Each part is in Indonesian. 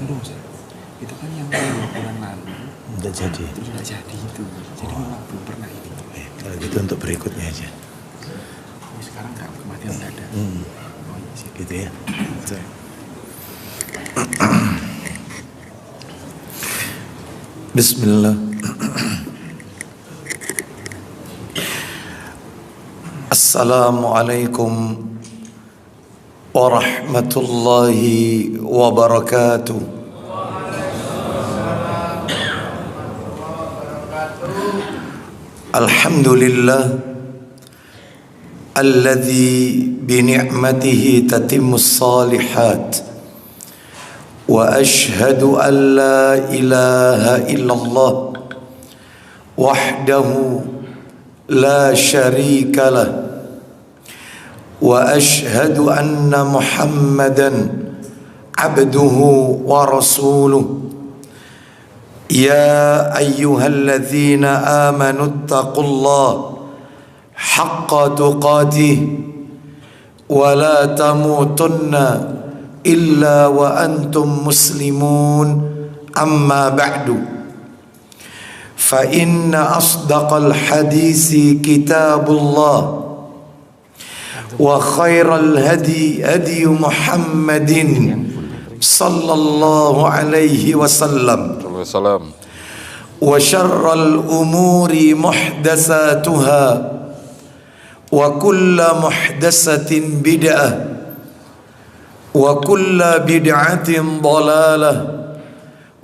belum sih. Itu kan yang 2 bulan lalu. Udah jadi. Itu sudah jadi itu. Jadi memang belum pernah ini. Kalau gitu untuk berikutnya aja. Oh, sekarang nggak kematian nggak ada. Oh iya sih. Gitu ya. Bismillah. Assalamualaikum warahmatullahi wabarakatuh. Alhamdulillah alladzi bi ni'matihi tatimmus salihat wa ashhadu an la ilaha illallah wahdahu la syarika lah wa ashhadu anna Muhammadan abduhu wa rasuluh. Ya ayyuhalladzina amanu taqullaha haqqa tuqatih wa la tamutunna illa wa antum muslimun, amma ba'du. Fa inna asdaqal hadisi kitabullah wa khairal hadi hadi Muhammadin sallallahu alaihi wasallam wa syarral umuri muhdatsatuha wa kullu muhdatsatin bid'ah wa kullu bid'atin dhalalah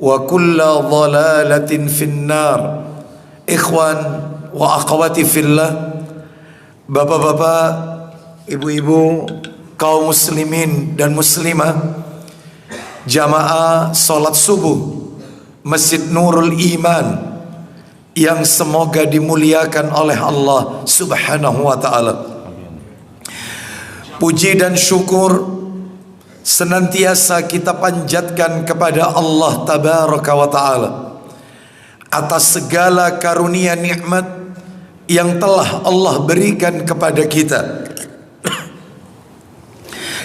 wa kullu dhalalatin finnar. Ikhwan wa akhwati fillah, bapak-bapak, ibu-ibu, kaum muslimin dan muslimah, jamaah salat subuh Masjid Nurul Iman yang semoga dimuliakan oleh Allah Subhanahu wa ta'ala. Puji dan syukur senantiasa kita panjatkan kepada Allah Tabaraka wa ta'ala atas segala karunia nikmat yang telah Allah berikan kepada kita,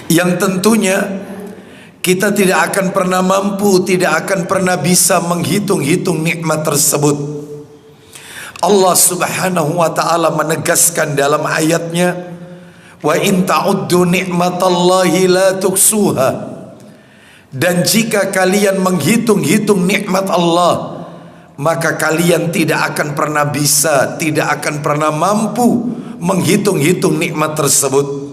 yang tentunya kita tidak akan pernah mampu, tidak akan pernah bisa menghitung-hitung nikmat tersebut. Allah Subhanahu wa ta'ala menegaskan dalam ayatnya, wa in ta'uddu ni'matallahi la tuksuha. Dan jika kalian menghitung-hitung nikmat Allah, maka kalian tidak akan pernah bisa, tidak akan pernah mampu menghitung-hitung nikmat tersebut.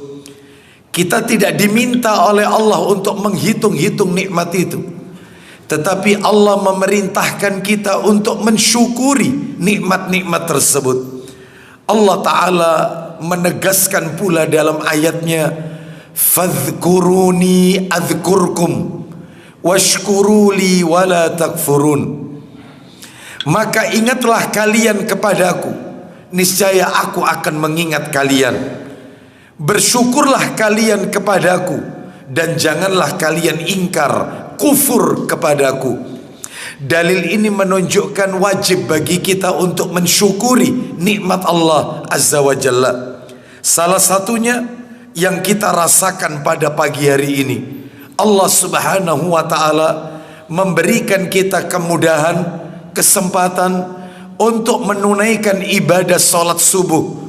Kita tidak diminta oleh Allah untuk menghitung-hitung nikmat itu, tetapi Allah memerintahkan kita untuk mensyukuri nikmat-nikmat tersebut. Allah Ta'ala menegaskan pula dalam ayatnya, fadhkuruni adhkurkum washkuruli wala takfurun. Maka ingatlah kalian kepadaku, niscaya aku akan mengingat kalian. Bersyukurlah kalian kepadaku, dan janganlah kalian ingkar, kufur kepadaku. Dalil ini menunjukkan wajib bagi kita untuk mensyukuri nikmat Allah Azza wa Jalla. Salah satunya yang kita rasakan pada pagi hari ini, Allah Subhanahu wa ta'ala memberikan kita kemudahan, kesempatan untuk menunaikan ibadah salat subuh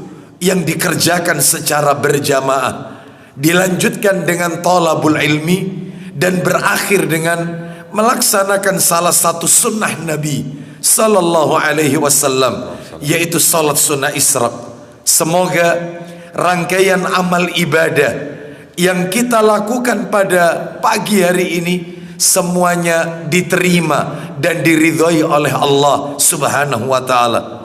yang dikerjakan secara berjamaah, dilanjutkan dengan thalabul ilmi, dan berakhir dengan melaksanakan salah satu sunnah Nabi sallallahu alaihi wasallam, yaitu salat sunnah Isra. Semoga rangkaian amal ibadah yang kita lakukan pada pagi hari ini semuanya diterima dan diridhoi oleh Allah Subhanahu wa ta'ala.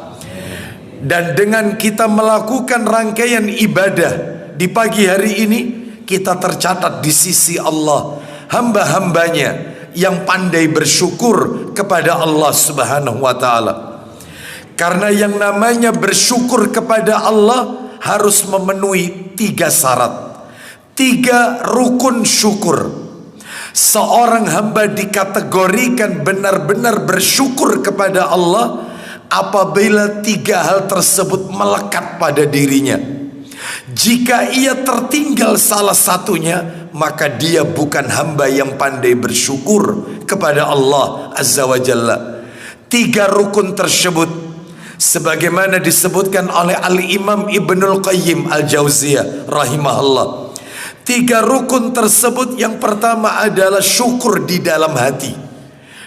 Dan dengan kita melakukan rangkaian ibadah di pagi hari ini, kita tercatat di sisi Allah hamba-hambanya yang pandai bersyukur kepada Allah Subhanahu wa ta'ala. Karena yang namanya bersyukur kepada Allah harus memenuhi 3 syarat, 3 rukun syukur. Seorang hamba dikategorikan benar-benar bersyukur kepada Allah apabila 3 hal tersebut melekat pada dirinya. Jika ia tertinggal salah satunya, maka dia bukan hamba yang pandai bersyukur kepada Allah Azza wa Jalla. 3 rukun tersebut sebagaimana disebutkan oleh Al-Imam Ibnul Qayyim Al-Jauziyah rahimahullah. 3 rukun tersebut, yang pertama adalah syukur di dalam hati,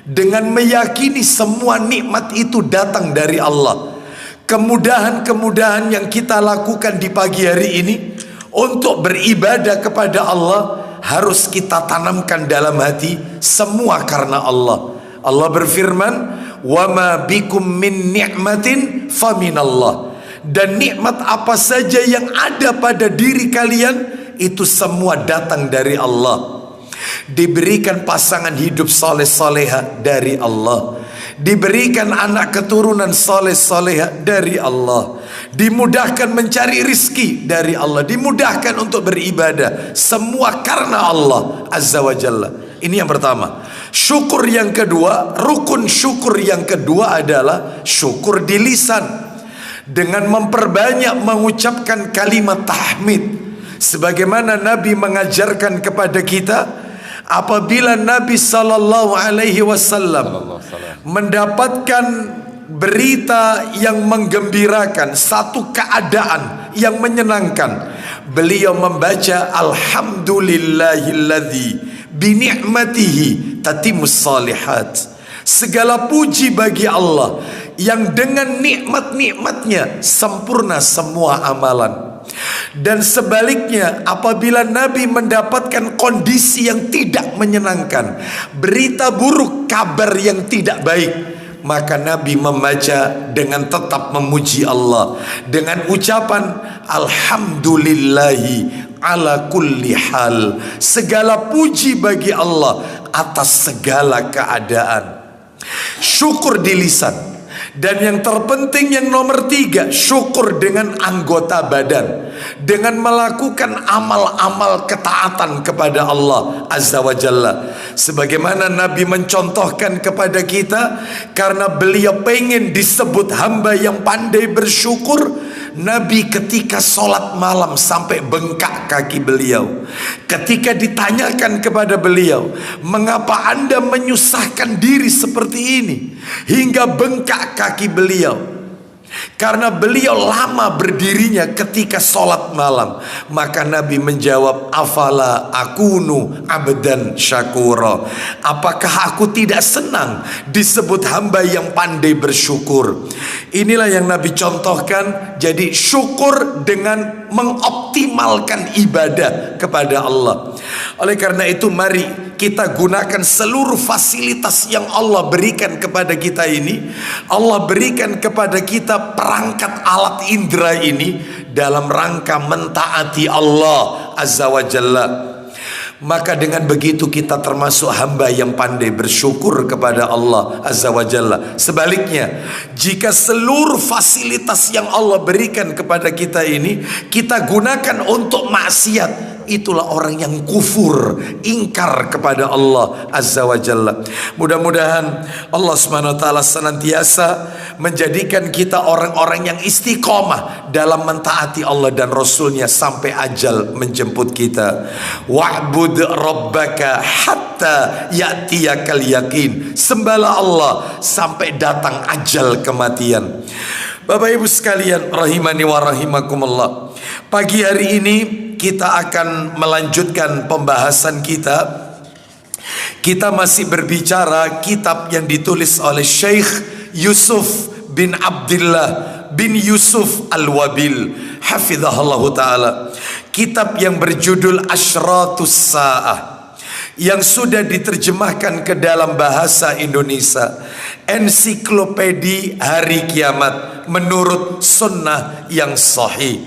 dengan meyakini semua nikmat itu datang dari Allah. Kemudahan-kemudahan yang kita lakukan di pagi hari ini untuk beribadah kepada Allah harus kita tanamkan dalam hati, semua karena Allah. Allah berfirman, "Wa ma bikum min ni'matin faminallah." Dan nikmat apa saja yang ada pada diri kalian itu semua datang dari Allah. Diberikan pasangan hidup soleh soleha dari Allah, diberikan anak keturunan soleh soleha dari Allah, dimudahkan mencari rizki dari Allah, dimudahkan untuk beribadah, semua karena Allah Azza wa Jalla. Ini yang pertama. Syukur yang kedua, rukun syukur yang kedua adalah syukur di lisan, dengan memperbanyak mengucapkan kalimat tahmid. Sebagaimana Nabi mengajarkan kepada kita, apabila Nabi sallallahu alaihi wasallam mendapatkan berita yang menggembirakan, satu keadaan yang menyenangkan, beliau membaca alhamdulillahilladzi bi ni'matihi tatimmus shalihat. Segala puji bagi Allah yang dengan nikmat-nikmatnya sempurna semua amalan. Dan sebaliknya, apabila Nabi mendapatkan kondisi yang tidak menyenangkan, berita buruk, kabar yang tidak baik, maka Nabi membaca dengan tetap memuji Allah dengan ucapan alhamdulillahi ala kulli hal. Segala puji bagi Allah atas segala keadaan. Syukur di lisan. Dan yang terpenting, yang nomor 3, syukur dengan anggota badan, dengan melakukan amal-amal ketaatan kepada Allah Azza wa Jalla. Sebagaimana Nabi mencontohkan kepada kita, karena beliau pengen disebut hamba yang pandai bersyukur, Nabi ketika sholat malam sampai bengkak kaki beliau. Ketika ditanyakan kepada beliau, mengapa Anda menyusahkan diri seperti ini hingga bengkak kaki beliau? Karena beliau lama berdirinya ketika sholat malam. Maka Nabi menjawab, afala akunu abdan syakura. Apakah aku tidak senang disebut hamba yang pandai bersyukur? Inilah yang Nabi contohkan. Jadi syukur dengan mengoptimalkan ibadah kepada Allah. Oleh karena itu, mari kita gunakan seluruh fasilitas yang Allah berikan kepada kita ini. Allah berikan kepada kita perangkat alat indera ini dalam rangka mentaati Allah Azza wa Jalla. Maka dengan begitu kita termasuk hamba yang pandai bersyukur kepada Allah Azza wa Jalla. Sebaliknya, jika seluruh fasilitas yang Allah berikan kepada kita ini kita gunakan untuk maksiat, itulah orang yang kufur, ingkar kepada Allah Azza wa Jalla. Mudah-mudahan Allah Subhanahu wa taala senantiasa menjadikan kita orang-orang yang istiqomah dalam mentaati Allah dan Rasulnya sampai ajal menjemput kita. Wa'bud rabbaka hatta ya'tiyakal yakin. Sembahlah Allah sampai datang ajal kematian. Bapak Ibu sekalian rahimani wa rahimakumullah. Pagi hari ini kita akan melanjutkan pembahasan kita. Kita masih berbicara kitab yang ditulis oleh Syekh Yusuf bin Abdullah bin Yusuf Al-Wabil hafizahullah ta'ala. Kitab yang berjudul Asyratus Sa'ah, yang sudah diterjemahkan ke dalam bahasa Indonesia. Ensiklopedi Hari Kiamat menurut sunnah yang sahih.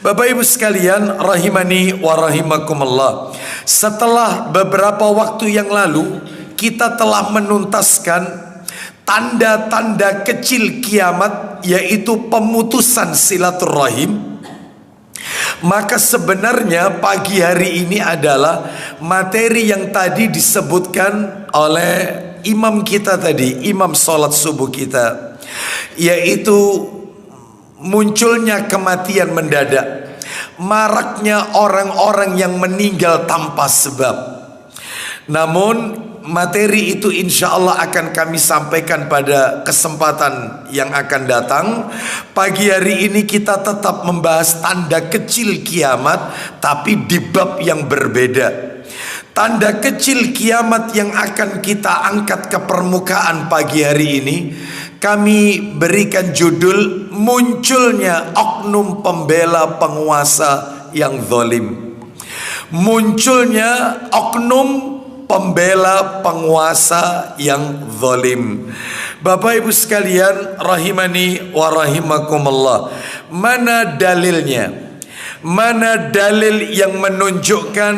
Bapak Ibu sekalian rahimani wa rahimakumullah. Setelah beberapa waktu yang lalu kita telah menuntaskan tanda-tanda kecil kiamat, yaitu pemutusan silaturahim. Maka sebenarnya pagi hari ini adalah materi yang tadi disebutkan oleh imam kita tadi, imam sholat subuh kita, yaitu munculnya kematian mendadak. maraknya orang-orang yang meninggal tanpa sebab. Namun materi itu insya Allah akan kami sampaikan pada kesempatan yang akan datang. Pagi hari ini kita tetap membahas tanda kecil kiamat, tapi di bab yang berbeda. Tanda kecil kiamat yang akan kita angkat ke permukaan pagi hari ini, kami berikan judul munculnya oknum pembela penguasa yang zalim. Munculnya oknum pembela penguasa yang zalim. Bapak Ibu sekalian rahimani wa rahimakumullah, mana dalilnya? Mana dalil yang menunjukkan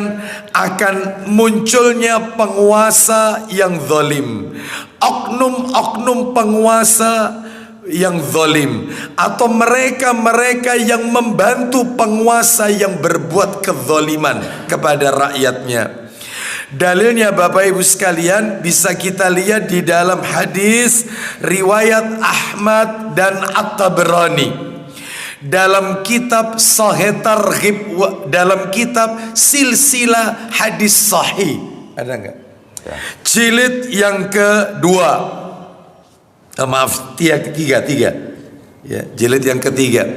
akan munculnya penguasa yang zalim, oknum-oknum penguasa yang zalim, atau mereka-mereka yang membantu penguasa yang berbuat kezaliman kepada rakyatnya? Dalilnya Bapak Ibu sekalian bisa kita lihat di dalam hadis riwayat Ahmad dan At-Tabrani, dalam kitab Sahih Targhib, dalam kitab Silsilah Hadis Sahih. Ada enggak? Ya. Jilid yang kedua. Tiga. Ya, jilid yang ketiga.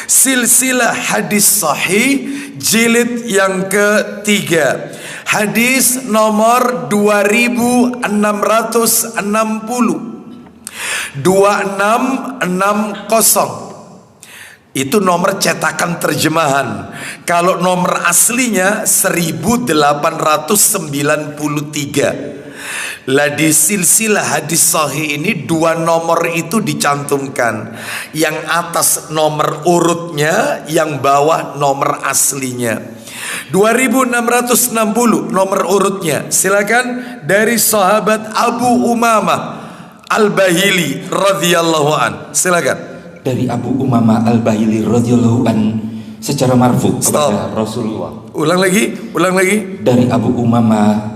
Silsilah Hadis Sahih jilid yang ketiga. Hadis nomor 2660. 2660. Itu nomor cetakan terjemahan. Kalau nomor aslinya 1893. Lah di silsilah hadis sahih ini dua nomor itu dicantumkan. Yang atas nomor urutnya, yang bawah nomor aslinya. 2660 nomor urutnya. Silakan dari sahabat Abu Umamah Al-Bahili radhiyallahu an. Silakan. Dari Abu Umamah Al-Bahili radhiyallahu an secara marfu kepada Rasulullah. Ulang lagi. Dari Abu Umamah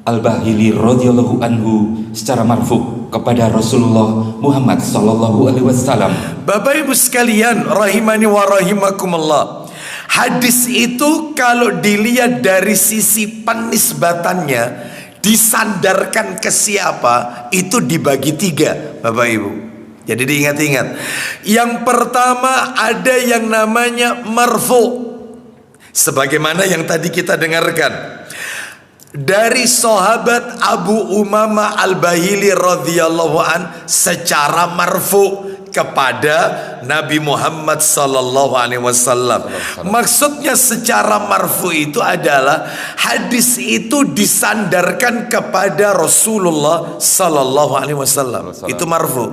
Al-Bahili radhiyallahu anhu secara marfu kepada Rasulullah Muhammad sallallahu alaihi wasallam. Bapak Ibu sekalian rahimani wa rahimakumullah, hadis itu kalau dilihat dari sisi penisbatannya, disandarkan ke siapa, itu dibagi tiga Bapak Ibu. Jadi diingat-ingat. Yang pertama ada yang namanya marfu, sebagaimana yang tadi kita dengarkan dari sahabat Abu Umamah Al-Bahili radhiyallahu an secara marfu kepada Nabi Muhammad sallallahu alaihi wasallam. Maksudnya secara marfu itu adalah hadis itu disandarkan kepada Rasulullah sallallahu alaihi wasallam. Itu marfu.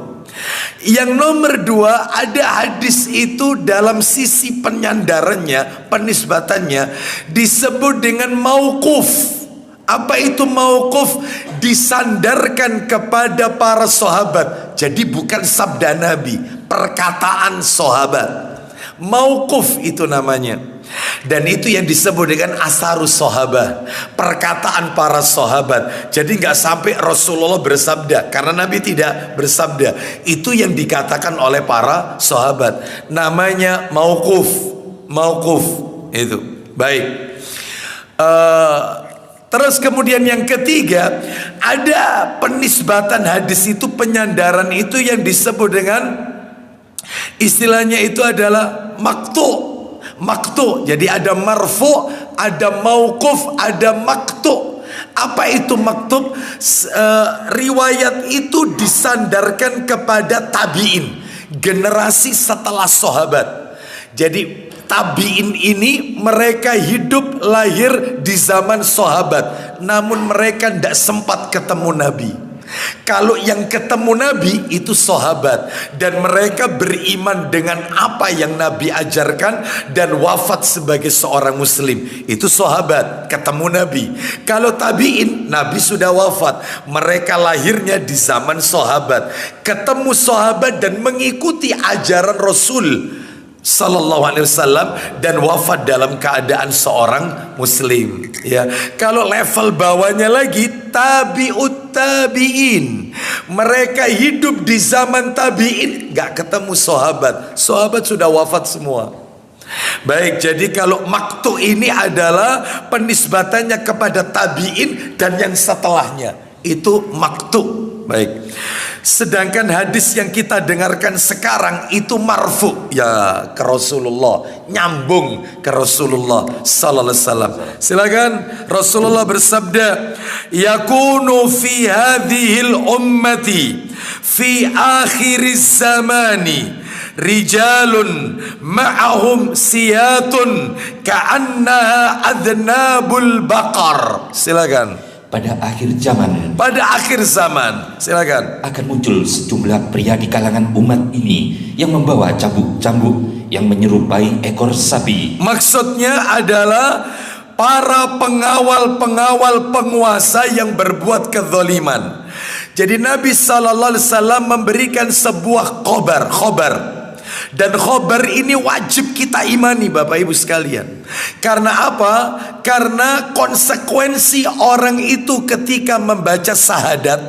Yang nomor dua, ada hadis itu dalam sisi penyandarannya, penisbatannya disebut dengan mauquf. Apa itu mauquf? Disandarkan kepada para sahabat. Jadi bukan sabda Nabi, perkataan sahabat. Mauquf itu namanya. Dan itu yang disebut dengan asarus sahabah, perkataan para sahabat. Jadi nggak sampai Rasulullah bersabda, karena Nabi tidak bersabda. Itu yang dikatakan oleh para sahabat. Namanya mauquf. Mauquf itu. Baik. Terus kemudian yang ketiga, ada penisbatan hadis itu, penyandaran itu yang disebut dengan istilahnya itu adalah maktu. Maktu. Jadi ada marfu, ada mauquf, ada maktu. Apa itu maktub? Riwayat itu disandarkan kepada tabi'in, generasi setelah sahabat. Jadi tabi'in ini mereka hidup lahir di zaman sahabat, namun mereka tidak sempat ketemu Nabi. Kalau yang ketemu Nabi itu sahabat, dan mereka beriman dengan apa yang Nabi ajarkan dan wafat sebagai seorang muslim. Itu sahabat ketemu Nabi. Kalau tabi'in, Nabi sudah wafat, mereka lahirnya di zaman sahabat, ketemu sahabat dan mengikuti ajaran Rasul sallallahu alaihi wasallam dan wafat dalam keadaan seorang muslim. Ya, kalau level bawahnya lagi tabi'ut tabi'in, mereka hidup di zaman tabi'in, nggak ketemu sahabat, sahabat sudah wafat semua. Baik, jadi kalau maktu ini adalah penisbatannya kepada tabi'in dan yang setelahnya, itu maktu. Baik. Sedangkan hadis yang kita dengarkan sekarang itu marfu, ya ke Rasulullah, nyambung ke Rasulullah sallallahu alaihi wasallam. Silakan. Rasulullah bersabda, yakunu fi hadhil ummati fi akhiriz zamani rijalun ma'ahum siyatun ka'annaha adnabul baqar. Silakan. Pada akhir zaman, silakan, akan muncul sejumlah pria di kalangan umat ini yang membawa cambuk-cambuk yang menyerupai ekor sapi. Maksudnya adalah para pengawal-pengawal penguasa yang berbuat kezaliman. Jadi Nabi sallallahu alaihi wasallam memberikan sebuah khobar. Dan khobar ini wajib kita imani Bapak Ibu sekalian. Karena apa? Karena konsekuensi orang itu ketika membaca syahadat,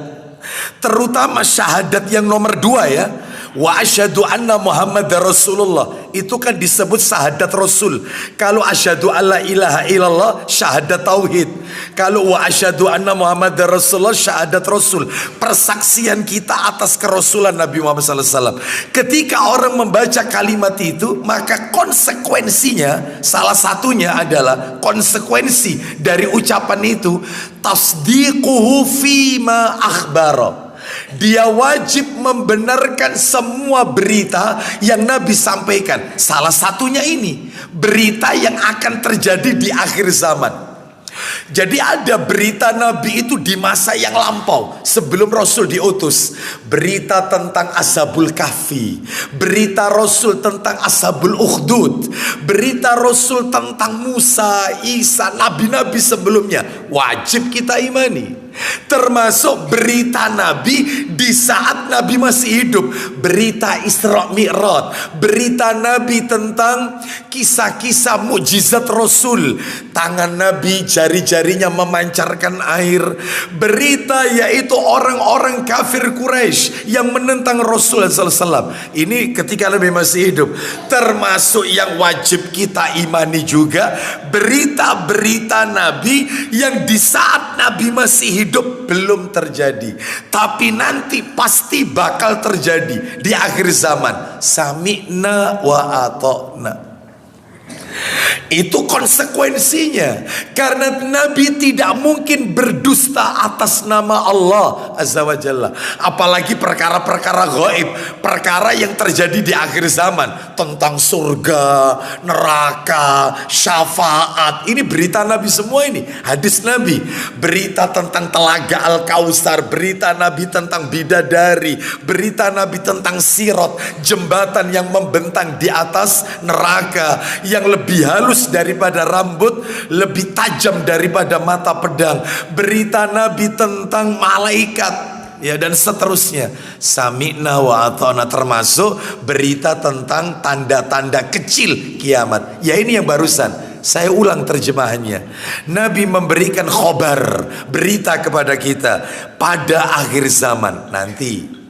terutama syahadat yang nomor 2 ya, wa asyhadu anna Muhammadar Rasulullah, itu kan disebut syahadat Rasul. Kalau asyhadu alla ilaha illallah syahadat tauhid. Kalau wa asyhadu anna Muhammadar Rasulullah syahadat Rasul, persaksian kita atas kerasulan Nabi Muhammad SAW. Ketika orang membaca kalimat itu, maka konsekuensinya salah satunya adalah konsekuensi dari ucapan itu tasdiquhu fima akhbara. Dia wajib membenarkan semua berita yang Nabi sampaikan. Salah satunya ini, berita yang akan terjadi di akhir zaman. Jadi ada berita Nabi itu di masa yang lampau sebelum Rasul diutus. Berita tentang Ashabul Kahfi, berita Rasul tentang Ashabul Ukhdud, berita Rasul tentang Musa, Isa, nabi-nabi sebelumnya. Wajib kita imani. Termasuk berita Nabi di saat Nabi masih hidup, berita Isra Mi'raj, berita Nabi tentang kisah-kisah mukjizat Rasul, tangan Nabi jari-jarinya memancarkan air, berita yaitu orang-orang kafir Quraisy yang menentang Rasul sallallahu alaihi wasallam. Ini ketika Nabi masih hidup. Termasuk yang wajib kita imani juga berita-berita Nabi yang di saat Nabi masih hidup belum terjadi, tapi nanti pasti bakal terjadi di akhir zaman. Sami'na wa ata'na. Itu konsekuensinya. Karena Nabi tidak mungkin berdusta atas nama Allah Azza wa Jalla. Apalagi perkara-perkara gaib, perkara yang terjadi di akhir zaman, tentang surga, neraka, syafaat. Ini berita Nabi semua ini, hadis Nabi. Berita tentang telaga Al-Kausar, berita Nabi tentang bidadari, berita Nabi tentang sirat, jembatan yang membentang di atas neraka, yang lebih halus daripada rambut, lebih tajam daripada mata pedang. Berita Nabi tentang malaikat, ya, dan seterusnya. Sami'na wa ata'na, termasuk berita tentang tanda-tanda kecil kiamat. Ya, ini yang barusan saya ulang terjemahannya. Nabi memberikan khobar, berita kepada kita pada akhir zaman nanti.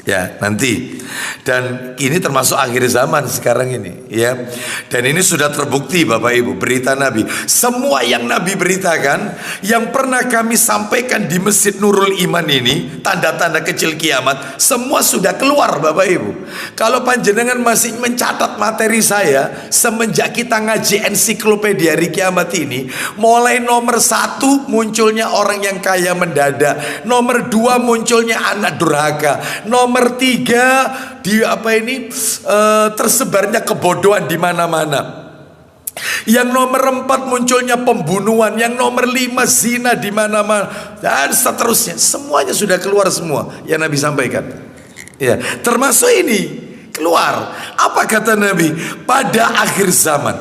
Ya, nanti. Dan ini termasuk akhir zaman sekarang ini, ya. Dan ini sudah terbukti Bapak Ibu, berita Nabi. Semua yang Nabi beritakan, yang pernah kami sampaikan di Masjid Nurul Iman ini, tanda-tanda kecil kiamat, semua sudah keluar Bapak Ibu. Kalau panjenengan masih mencatat materi saya semenjak kita ngaji ensiklopedia hari kiamat ini, mulai nomor 1 munculnya orang yang kaya mendadak, nomor 2 munculnya anak durhaka, nomor 3 tersebarnya kebodohan di mana-mana. Yang nomor 4 munculnya pembunuhan, yang nomor 5 zina di mana-mana, dan seterusnya. Semuanya sudah keluar semua yang Nabi sampaikan. Ya, termasuk ini keluar. Apa kata Nabi? Pada akhir zaman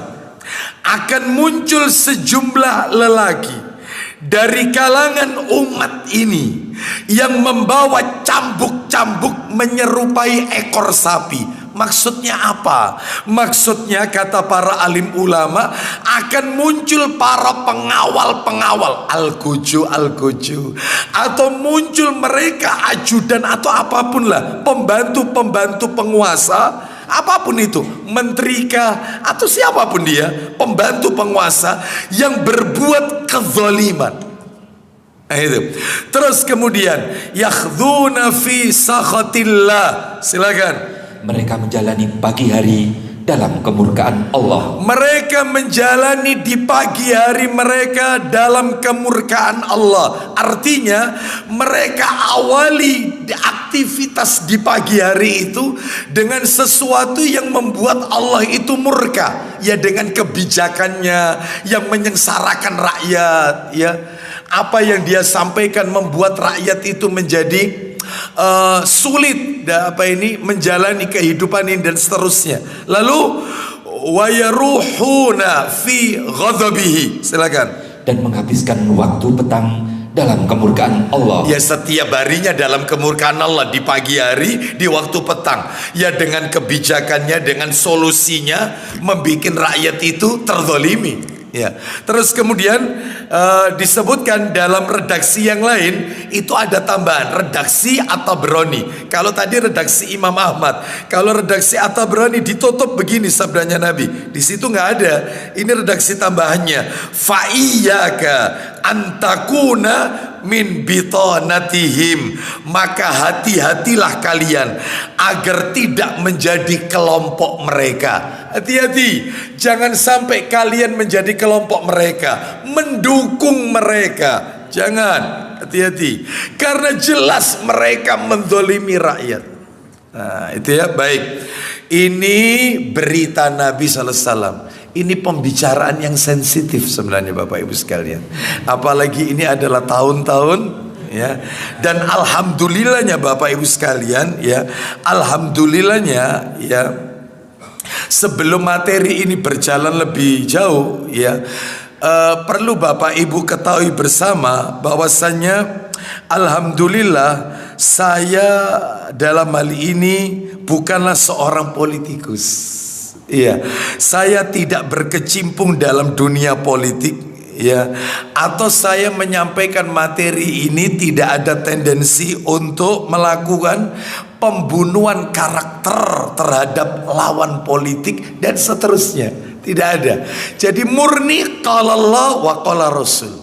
akan muncul sejumlah lelaki dari kalangan umat ini yang membawa cambuk-cambuk menyerupai ekor sapi. Maksudnya apa? Maksudnya kata para alim ulama, akan muncul para pengawal-pengawal al-guju, atau muncul mereka ajudan atau apapun lah, pembantu-pembantu penguasa apapun itu, menteri kah atau siapapun dia, pembantu penguasa yang berbuat kezaliman. Nah, itu. Terus kemudian yakhduna fi sakhatillah. Silakan. Mereka menjalani pagi hari dalam kemurkaan Allah. Mereka menjalani di pagi hari mereka dalam kemurkaan Allah. Artinya mereka awali aktivitas di pagi hari itu dengan sesuatu yang membuat Allah itu murka, ya, dengan kebijakannya yang menyengsarakan rakyat, ya. Apa yang dia sampaikan membuat rakyat itu menjadi sulit menjalani kehidupan ini dan seterusnya. Lalu wayaruhuna fi ghadabihi. Silakan. Dan menghabiskan waktu petang dalam kemurkaan Allah. Ya, setiap harinya dalam kemurkaan Allah, di pagi hari, di waktu petang. Ya, dengan kebijakannya, dengan solusinya membuat rakyat itu terzalimi. Ya. Terus kemudian disebutkan dalam redaksi yang lain itu ada tambahan redaksi At-Tabrani. Kalau tadi redaksi Imam Ahmad, kalau redaksi At-Tabrani ditutup begini sabdanya Nabi. Di situ nggak ada. Ini redaksi tambahannya. Fa iyyaka antakuna min bitanatihim, maka hati-hatilah kalian agar tidak menjadi kelompok mereka. Hati-hati, jangan sampai kalian menjadi kelompok mereka, mendukung mereka. Jangan, hati-hati, karena jelas mereka menzalimi rakyat. Nah, itu ya, baik. Ini berita Nabi SAW. Ini pembicaraan yang sensitif sebenarnya Bapak Ibu sekalian. Apalagi ini adalah tahun-tahun, ya. Dan alhamdulillahnya Bapak Ibu sekalian, ya, alhamdulillahnya, ya, sebelum materi ini berjalan lebih jauh, ya, perlu Bapak Ibu ketahui bersama bahwasannya alhamdulillah saya dalam hal ini bukanlah seorang politikus. Iya, saya tidak berkecimpung dalam dunia politik, ya, atau saya menyampaikan materi ini tidak ada tendensi untuk melakukan pembunuhan karakter terhadap lawan politik dan seterusnya. Tidak ada. Jadi murni qala Allah wa qala Rasul.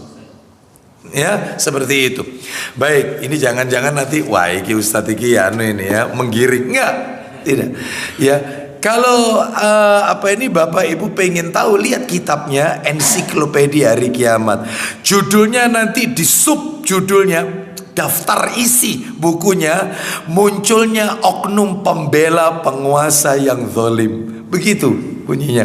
Ya, seperti itu. Baik, ini jangan-jangan nanti wah iki Ustadz iki ini ya menggiring. Enggak, tidak. Ya. Kalau Bapak Ibu pengen tahu, lihat kitabnya Ensiklopedia Hari Kiamat. Judulnya nanti di sub judulnya, daftar isi bukunya, munculnya oknum pembela penguasa yang zalim. Begitu bunyinya.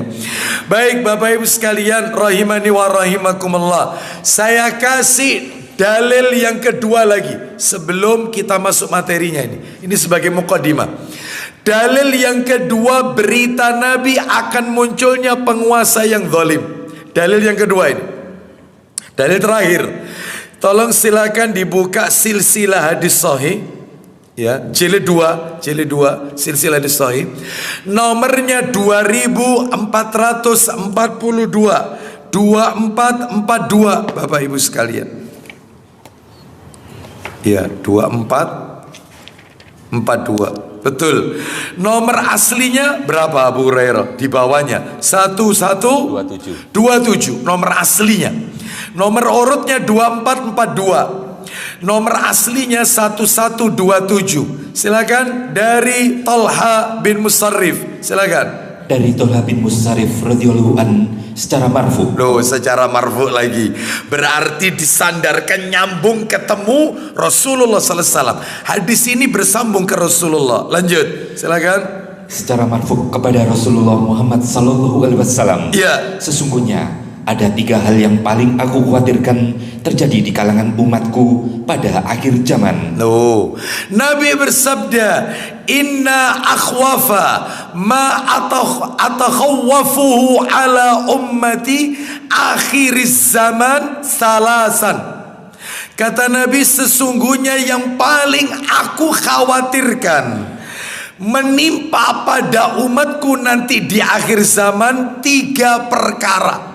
Baik Bapak Ibu sekalian, rahimani wa rahimakumullah. Saya kasih dalil yang kedua lagi sebelum kita masuk materinya ini. Ini sebagai mukadimah. Dalil yang kedua, berita Nabi akan munculnya penguasa yang zalim. Dalil yang kedua ini. Dalil terakhir. Tolong silakan dibuka silsilah hadis sahih, ya, jilid 2 silsilah hadis sahih. Nomornya 2442 2442 Bapak Ibu sekalian. Ya, 2442. Betul. Nomor aslinya berapa Abu Hurairah? Di bawahnya 1127. Nomor aslinya. Nomor urutnya 2442. Nomor aslinya 1127. Silakan dari Talha bin Musarrif. Silakan. Dari Talha bin Musarrif radhiyallahu an secara marfu. Loh, secara marfu lagi. Berarti disandarkan, nyambung, ketemu Rasulullah sallallahu alaihi wasallam. Hadis ini bersambung ke Rasulullah. Lanjut, silakan. Secara marfu kepada Rasulullah Muhammad sallallahu alaihi wasallam. Iya. Sesungguhnya ada 3 hal yang paling aku khawatirkan terjadi di kalangan umatku pada akhir zaman. Loh, Nabi bersabda, inna akhwafa ma atakhawwafuhu ala ummati akhiriz zaman salasan. Kata Nabi, sesungguhnya yang paling aku khawatirkan menimpa pada umatku nanti di akhir zaman 3 perkara.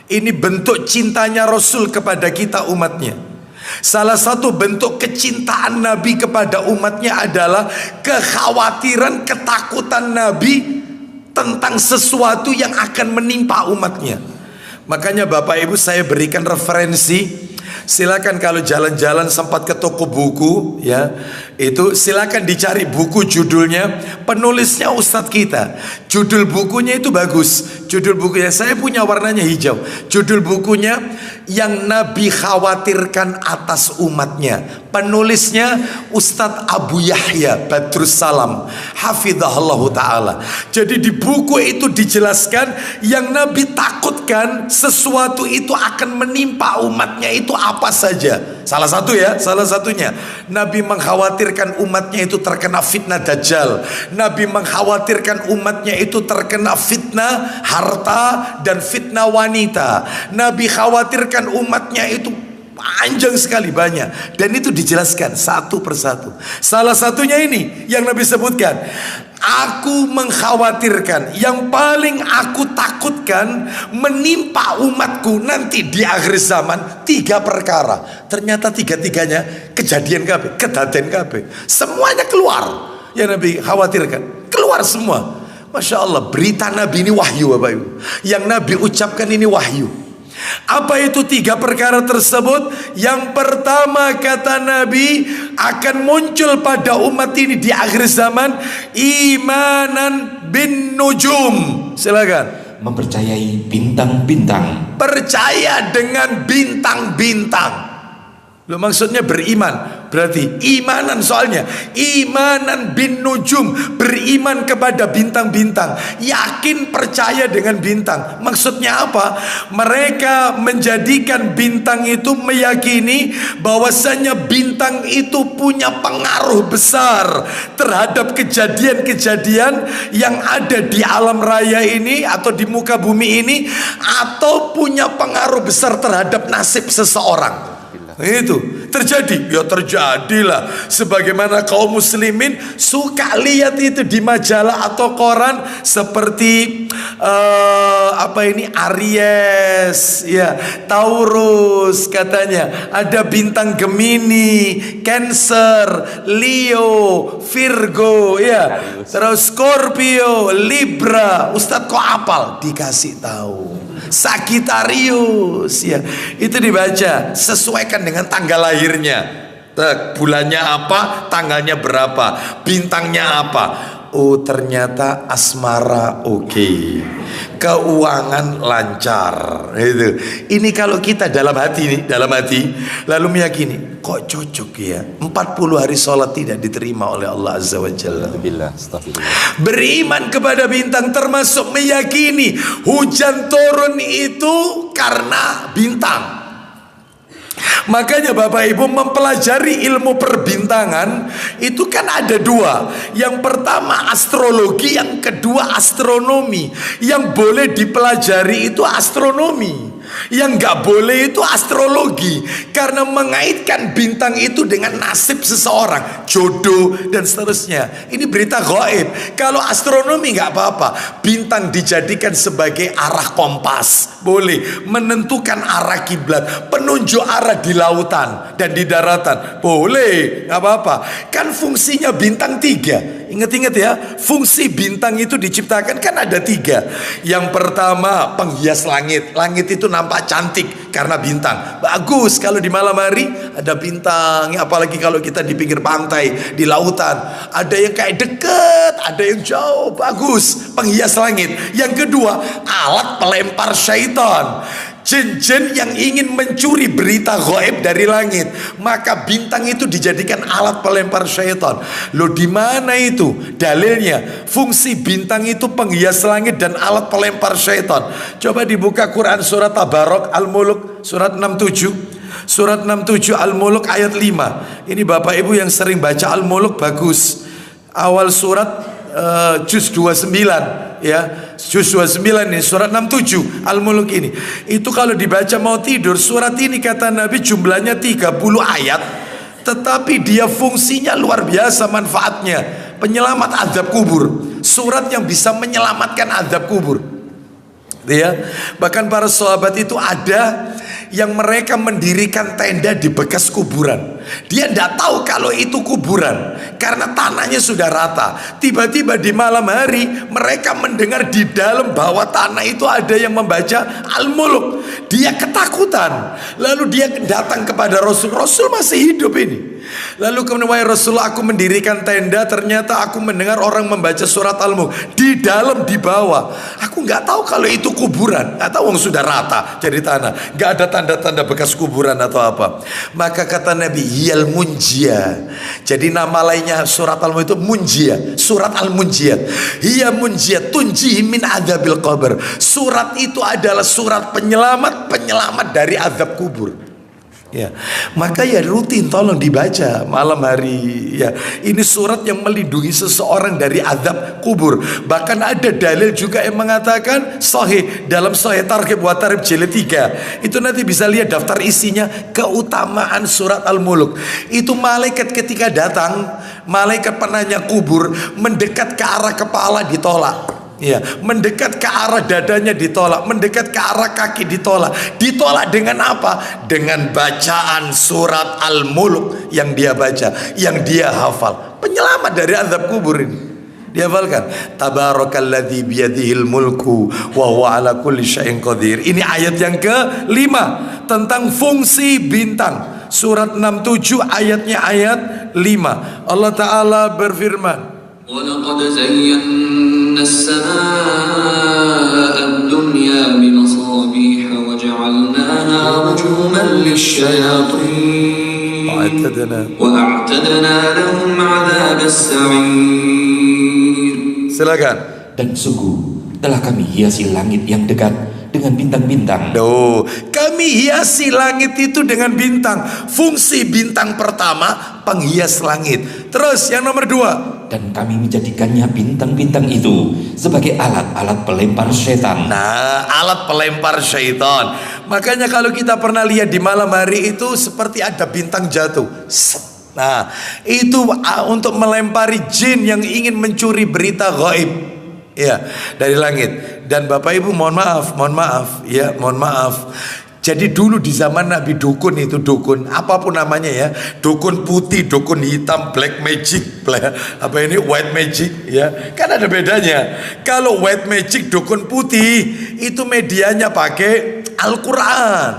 Ini bentuk cintanya Rasul kepada kita umatnya. Salah satu bentuk kecintaan Nabi kepada umatnya adalah kekhawatiran, ketakutan Nabi tentang sesuatu yang akan menimpa umatnya. Makanya Bapak Ibu, saya berikan referensi. Silakan kalau jalan-jalan sempat ke toko buku, ya, itu silakan dicari buku judulnya, penulisnya Ustadz kita. Judul bukunya itu bagus. Judul bukunya, saya punya warnanya hijau. Judul bukunya Yang Nabi Khawatirkan Atas Umatnya. Penulisnya Ustadz Abu Yahya Badrus Salam, hafizahullah ta'ala. Jadi di buku itu dijelaskan yang Nabi takutkan sesuatu itu akan menimpa umatnya itu apa saja. Salah satu ya, salah satunya Nabi mengkhawatirkan umatnya itu terkena fitnah Dajjal. Nabi mengkhawatirkan umatnya itu terkena fitnah harta dan fitnah wanita. Nabi khawatirkan umatnya itu panjang sekali, banyak, dan itu dijelaskan satu persatu. Salah satunya ini yang Nabi sebutkan, aku mengkhawatirkan, yang paling aku takutkan menimpa umatku nanti di akhir zaman 3 perkara. Ternyata 3-tiganya kejadian kabeh, kedaden kabeh, semuanya keluar yang Nabi khawatirkan, keluar semua. Masya Allah, berita Nabi ini wahyu Bapak Ibu. Yang Nabi ucapkan ini wahyu. Apa itu 3 perkara tersebut? Yang pertama kata Nabi, akan muncul pada umat ini di akhir zaman imanan bin nujum. Silakan. Mempercayai bintang-bintang. Percaya dengan bintang-bintang. Loh, maksudnya beriman, berarti imanan, soalnya imanan bin nujum, beriman kepada bintang-bintang, yakin percaya dengan bintang. Maksudnya apa? Mereka menjadikan bintang itu, meyakini bahwasanya bintang itu punya pengaruh besar terhadap kejadian-kejadian yang ada di alam raya ini atau di muka bumi ini, atau punya pengaruh besar terhadap nasib seseorang. Itu terjadi, ya terjadilah. Sebagaimana kaum muslimin suka lihat itu di majalah atau koran, seperti apa ini, Aries, ya, Taurus, katanya ada bintang Gemini, Cancer, Leo, Virgo, ya, terus Scorpio, Libra. Ustadz kok apal? Dikasih tahu. Sagittarius, ya, itu dibaca, sesuaikan dengan tanggal lahirnya, bulannya apa, tanggalnya berapa, bintangnya apa. Oh ternyata asmara oke, keuangan lancar. Itu. Ini kalau kita dalam hati nih, dalam hati, lalu meyakini, kok cocok ya 40 hari sholat tidak diterima oleh Allah Azza wa Jalla. Beriman kepada bintang termasuk meyakini hujan turun itu karena bintang. Makanya Bapak Ibu mempelajari ilmu perbintangan itu kan ada 2. Yang pertama astrologi, yang kedua astronomi. Yang boleh dipelajari itu astronomi, yang nggak boleh itu astrologi, karena mengaitkan bintang itu dengan nasib seseorang, jodoh dan seterusnya. Ini berita gaib. Kalau astronomi nggak apa-apa, bintang dijadikan sebagai arah kompas, boleh menentukan arah kiblat, penunjuk arah di lautan dan di daratan, boleh, nggak apa-apa. Kan fungsinya bintang 3. Ingat-ingat ya, fungsi bintang itu diciptakan kan ada 3. Yang pertama penghias langit. Langit itu nampak cantik karena bintang. Bagus kalau di malam hari ada bintang, apalagi kalau kita di pinggir pantai, di lautan, ada yang kayak deket, ada yang jauh. Bagus, penghias langit. Yang kedua, alat pelempar syaitan. Jin-jin yang ingin mencuri berita gaib dari langit, maka bintang itu dijadikan alat pelempar syaitan. Loh, di mana itu dalilnya? Fungsi bintang itu penghias langit dan alat pelempar syaitan. Coba dibuka Quran surat Tabarok Al-Muluk surat 67. Surat 67 Al-Muluk ayat 5. Ini Bapak Ibu yang sering baca Al-Muluk bagus. Awal surat juz 29, ya, juz 29 ini surat 67 Al-Muluk ini. Itu kalau dibaca mau tidur, surat ini kata Nabi jumlahnya 30 ayat, tetapi dia fungsinya luar biasa manfaatnya, penyelamat azab kubur. Surat yang bisa menyelamatkan azab kubur, ya. Bahkan para sahabat itu ada yang mereka mendirikan tenda di bekas kuburan. Dia tidak tahu kalau itu kuburan karena tanahnya sudah rata. Tiba-tiba di malam hari mereka mendengar di dalam bawah tanah itu ada yang membaca Al-Mulk. Dia ketakutan. Lalu dia datang kepada Rasul. Rasul masih hidup ini. Lalu kemudian, wahai Rasulullah, aku mendirikan tenda, ternyata aku mendengar orang membaca surat Al-Mulk di dalam, di bawah. Aku nggak tahu kalau itu kuburan. Nggak tahu, wong sudah rata jadi tanah, nggak ada tanda-tanda bekas kuburan atau apa. Maka kata Nabi, hiyal munjia. Jadi nama lainnya surat Al-Mulk itu munjia, surat Al-Munjiyat. Hiya munjiyat tunjihi min adzabil qabr. Surat itu adalah surat penyelamat dari azab kubur. Ya, maka ya rutin tolong dibaca malam hari. Ya, ini surat yang melindungi seseorang dari azab kubur. Bahkan ada dalil juga yang mengatakan sahih dalam Sahih Targhib wa Tarhib jilid 3. Itu nanti bisa lihat daftar isinya, keutamaan surat Al-Mulk. Itu malaikat ketika datang, malaikat penanya kubur mendekat ke arah kepala ditolak. Ya, mendekat ke arah dadanya ditolak, mendekat ke arah kaki ditolak. Ditolak dengan apa? Dengan bacaan surat Al-Mulk yang dia baca, yang dia hafal. Penyelamat dari azab kubur ini. Dihafalkan. Tabarakalladzi biyadihil mulku wa huwa ala kulli syai'in qadir. Ini ayat yang ke-5 tentang fungsi bintang. Surat 67 ayatnya ayat 5. Allah Ta'ala berfirman, وَلَقَدْ زَيَّنَّا السَّمَاءَ الدُّنْيَا بِمَصَابِيحَ وَجَعَلْنَاهَا رُجُومًا لِلشَّيَاطِينِ وَأَعْتَدْنَا لَهُمْ عَذَابَ السَّعِيرِ. Silakan. Dan sungguh telah kami hiasi langit yang dekat dengan bintang-bintang. Kami hiasi langit itu dengan bintang. Fungsi bintang pertama penghias langit. Terus yang nomor 2, dan kami menjadikannya bintang-bintang itu sebagai alat-alat pelempar setan. Nah, alat pelempar syaitan. Makanya kalau kita pernah lihat di malam hari itu seperti ada bintang jatuh. Nah, itu untuk melempari jin yang ingin mencuri berita gaib, ya, dari langit. Dan Bapak Ibu mohon maaf, ya, mohon maaf. Jadi dulu di zaman Nabi dukun itu, dukun apapun namanya ya, dukun putih, dukun hitam, black magic, apa ini white magic, ya kan ada bedanya. Kalau white magic, dukun putih itu medianya pakai Al-Quran,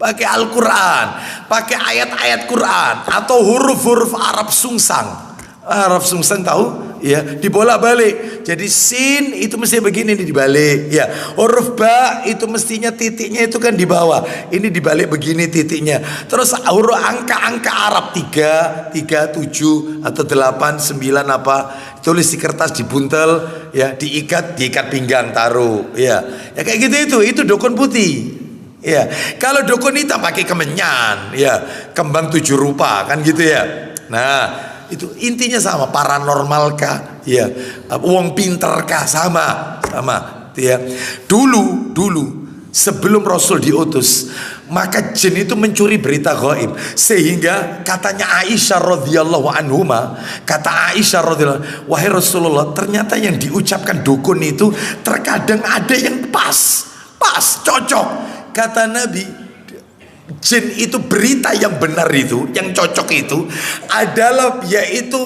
pakai Al-Quran, pakai ayat-ayat Quran atau huruf-huruf Arab sungsang. Arab sungsang tahu? Ya, dibolak-balik. Jadi sin itu mesti begini, ini dibalik. Ya, huruf ba itu mestinya titiknya itu kan di bawah. Ini dibalik begini titiknya. Terus huruf angka-angka Arab 3, 7 atau 8, 9 apa? Tulis di kertas, dibuntel, ya, diikat pinggang, taruh. Ya, ya kayak gitu itu dukun putih. Ya, kalau dukun hitam pakai kemenyan, ya, kembang 7 rupa kan gitu ya. Nah, itu intinya sama, paranormal kah, ya, wong pinter kah, sama, ya. Dulu sebelum Rasul diutus, maka jin itu mencuri berita gaib, sehingga katanya Aisyah radhiyallahu anhuma, kata Aisyah radhiyallahu, wahai Rasulullah, ternyata yang diucapkan dukun itu terkadang ada yang pas, cocok. Kata Nabi, jin itu berita yang benar itu, yang cocok itu adalah yaitu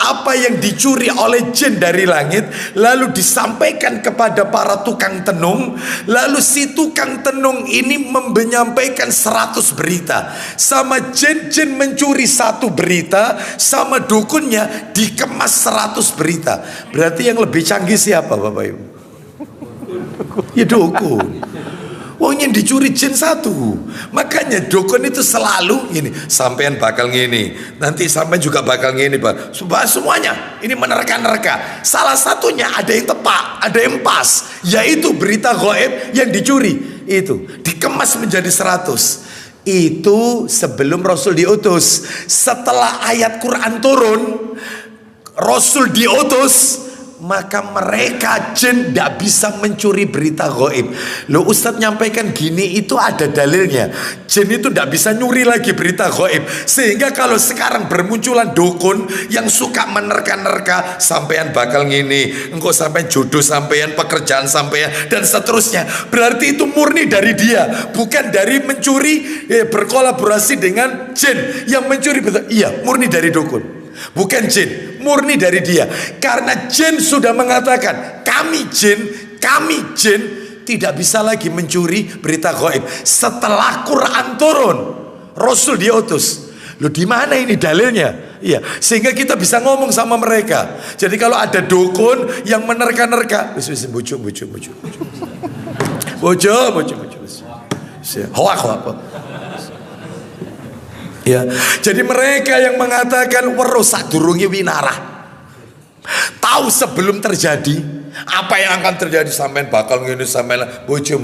apa yang dicuri oleh jin dari langit lalu disampaikan kepada para tukang tenung, lalu si tukang tenung ini menyampaikan 100 berita. Sama jin mencuri 1 berita, sama dukunnya dikemas 100 berita. Berarti yang lebih canggih siapa Bapak Ibu? Ya dukun. Wong yang dicuri jin 1. Makanya dukun itu selalu ini, sampean bakal ngini, nanti sampean juga bakal ngini, Pak. Semuanya ini menerka-nerka. Salah satunya ada yang tepat, ada yang pas, yaitu berita gaib yang dicuri itu dikemas menjadi 100. Itu sebelum Rasul diutus. Setelah ayat Quran turun, Rasul diutus, maka mereka jin tidak bisa mencuri berita gaib. Loh, Ustadz nyampaikan gini itu ada dalilnya. Jin itu tidak bisa nyuri lagi berita gaib. Sehingga kalau sekarang bermunculan dukun yang suka menerka-nerka, sampean bakal ngini, engkau sampean jodoh sampean, pekerjaan sampean, dan seterusnya, berarti itu murni dari dia, bukan dari mencuri, berkolaborasi dengan jin yang mencuri berita. Iya, murni dari dukun, bukan jin, murni dari dia. Karena jin sudah mengatakan, kami jin tidak bisa lagi mencuri berita gaib. Setelah Quran turun, Rasul diutus. Loh, di mana ini dalilnya? Iya, sehingga kita bisa ngomong sama mereka. Jadi kalau ada dukun yang menerka-nerka, bujuk. Hoak. Ya, jadi mereka yang mengatakan weruh sadurunge winarah, tahu sebelum terjadi apa yang akan terjadi, sampean bakal ngene, sampean bojo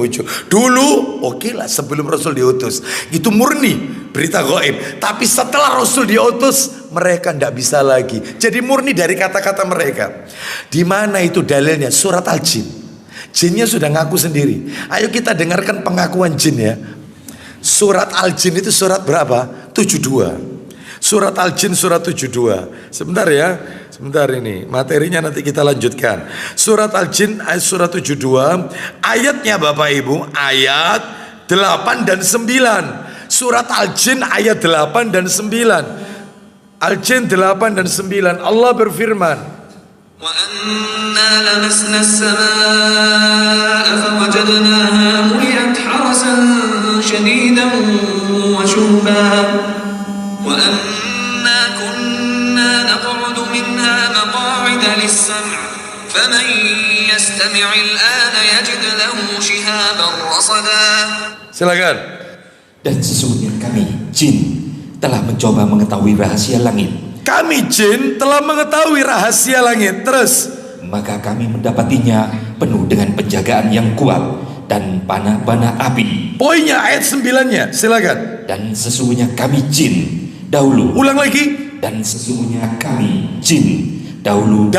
dulu. Oke lah, sebelum Rasul diutus itu murni berita gaib. Tapi setelah Rasul diutus, mereka tidak bisa lagi. Jadi murni dari kata-kata mereka. Di mana itu dalilnya? Surat Al-Jin. Jinnya sudah ngaku sendiri. Ayo kita dengarkan pengakuan jin ya. Surat Al-Jin itu surat berapa? 72. Surat Al-Jin surat 72. Sebentar ya, sebentar, ini materinya nanti kita lanjutkan. Surat Al-Jin ayat surat 72. Ayatnya Bapak Ibu, ayat 8 dan 9. Surat Al-Jin ayat 8 dan 9. Al-Jin 8 dan 9. Allah berfirman, wa anna lamasna as-samaa'a fawajadnaha muliyat harasan shadidan wa shuhuban wa anna kunna naq'udu minha maq'ida lis-sam' faman yastami' al-ana yajid lahu shihaban rasada. Silakan. Dan sesungguhnya kami jin telah mencoba mengetahui rahasia langit. Kami jin telah mengetahui rahasia langit. Terus, maka kami mendapatinya penuh dengan penjagaan yang kuat dan panah-panah api. Poinnya ayat 9-nya, silakan. Dan sesungguhnya kami jin dahulu. Ulang lagi. Dan sesungguhnya kami jin dahulu.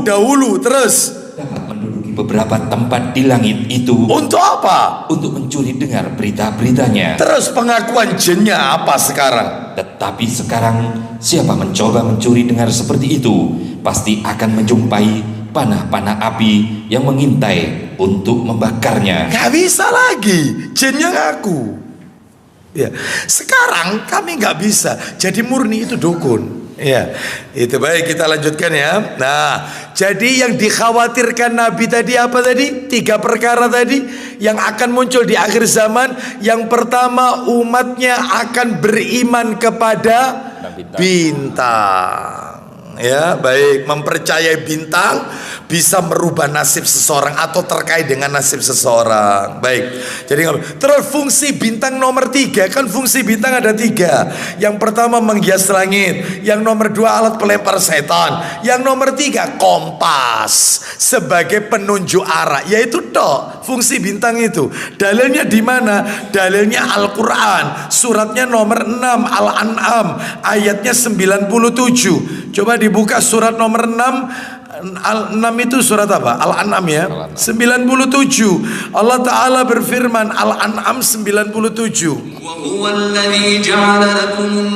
Dahulu. Terus, dapat menduduki beberapa tempat di langit itu. untuk apa? Untuk mencuri dengar berita-beritanya. Terus pengakuan jinnya apa sekarang? Tetapi sekarang siapa mencoba mencuri dengar seperti itu, pasti akan menjumpai panah-panah api yang mengintai untuk membakarnya. Gak bisa lagi, jinnya ngaku. Ya, sekarang kami gak bisa. Jadi murni itu dukun. Ya, itu baik, kita lanjutkan ya. Nah, jadi yang dikhawatirkan Nabi tadi apa tadi? 3 perkara tadi yang akan muncul di akhir zaman. Yang pertama, umatnya akan beriman kepada bintang. Ya, baik, mempercayai bintang bisa merubah nasib seseorang atau terkait dengan nasib seseorang. Baik. Jadi terus fungsi bintang nomor 3, kan fungsi bintang ada 3. Yang pertama menghias langit, yang nomor 2 alat pelempar setan, yang nomor 3 kompas sebagai penunjuk arah. Yaitu fungsi bintang itu. Dalilnya di mana? Dalilnya Al-Qur'an, suratnya nomor 6 Al-An'am ayatnya 97. Coba dibuka surat nomor 6. Al-6 itu surat apa? Al-An'am ya. 97. Allah Ta'ala berfirman, Al-An'am 97. Wa huwa alladhi ja'ala lakumun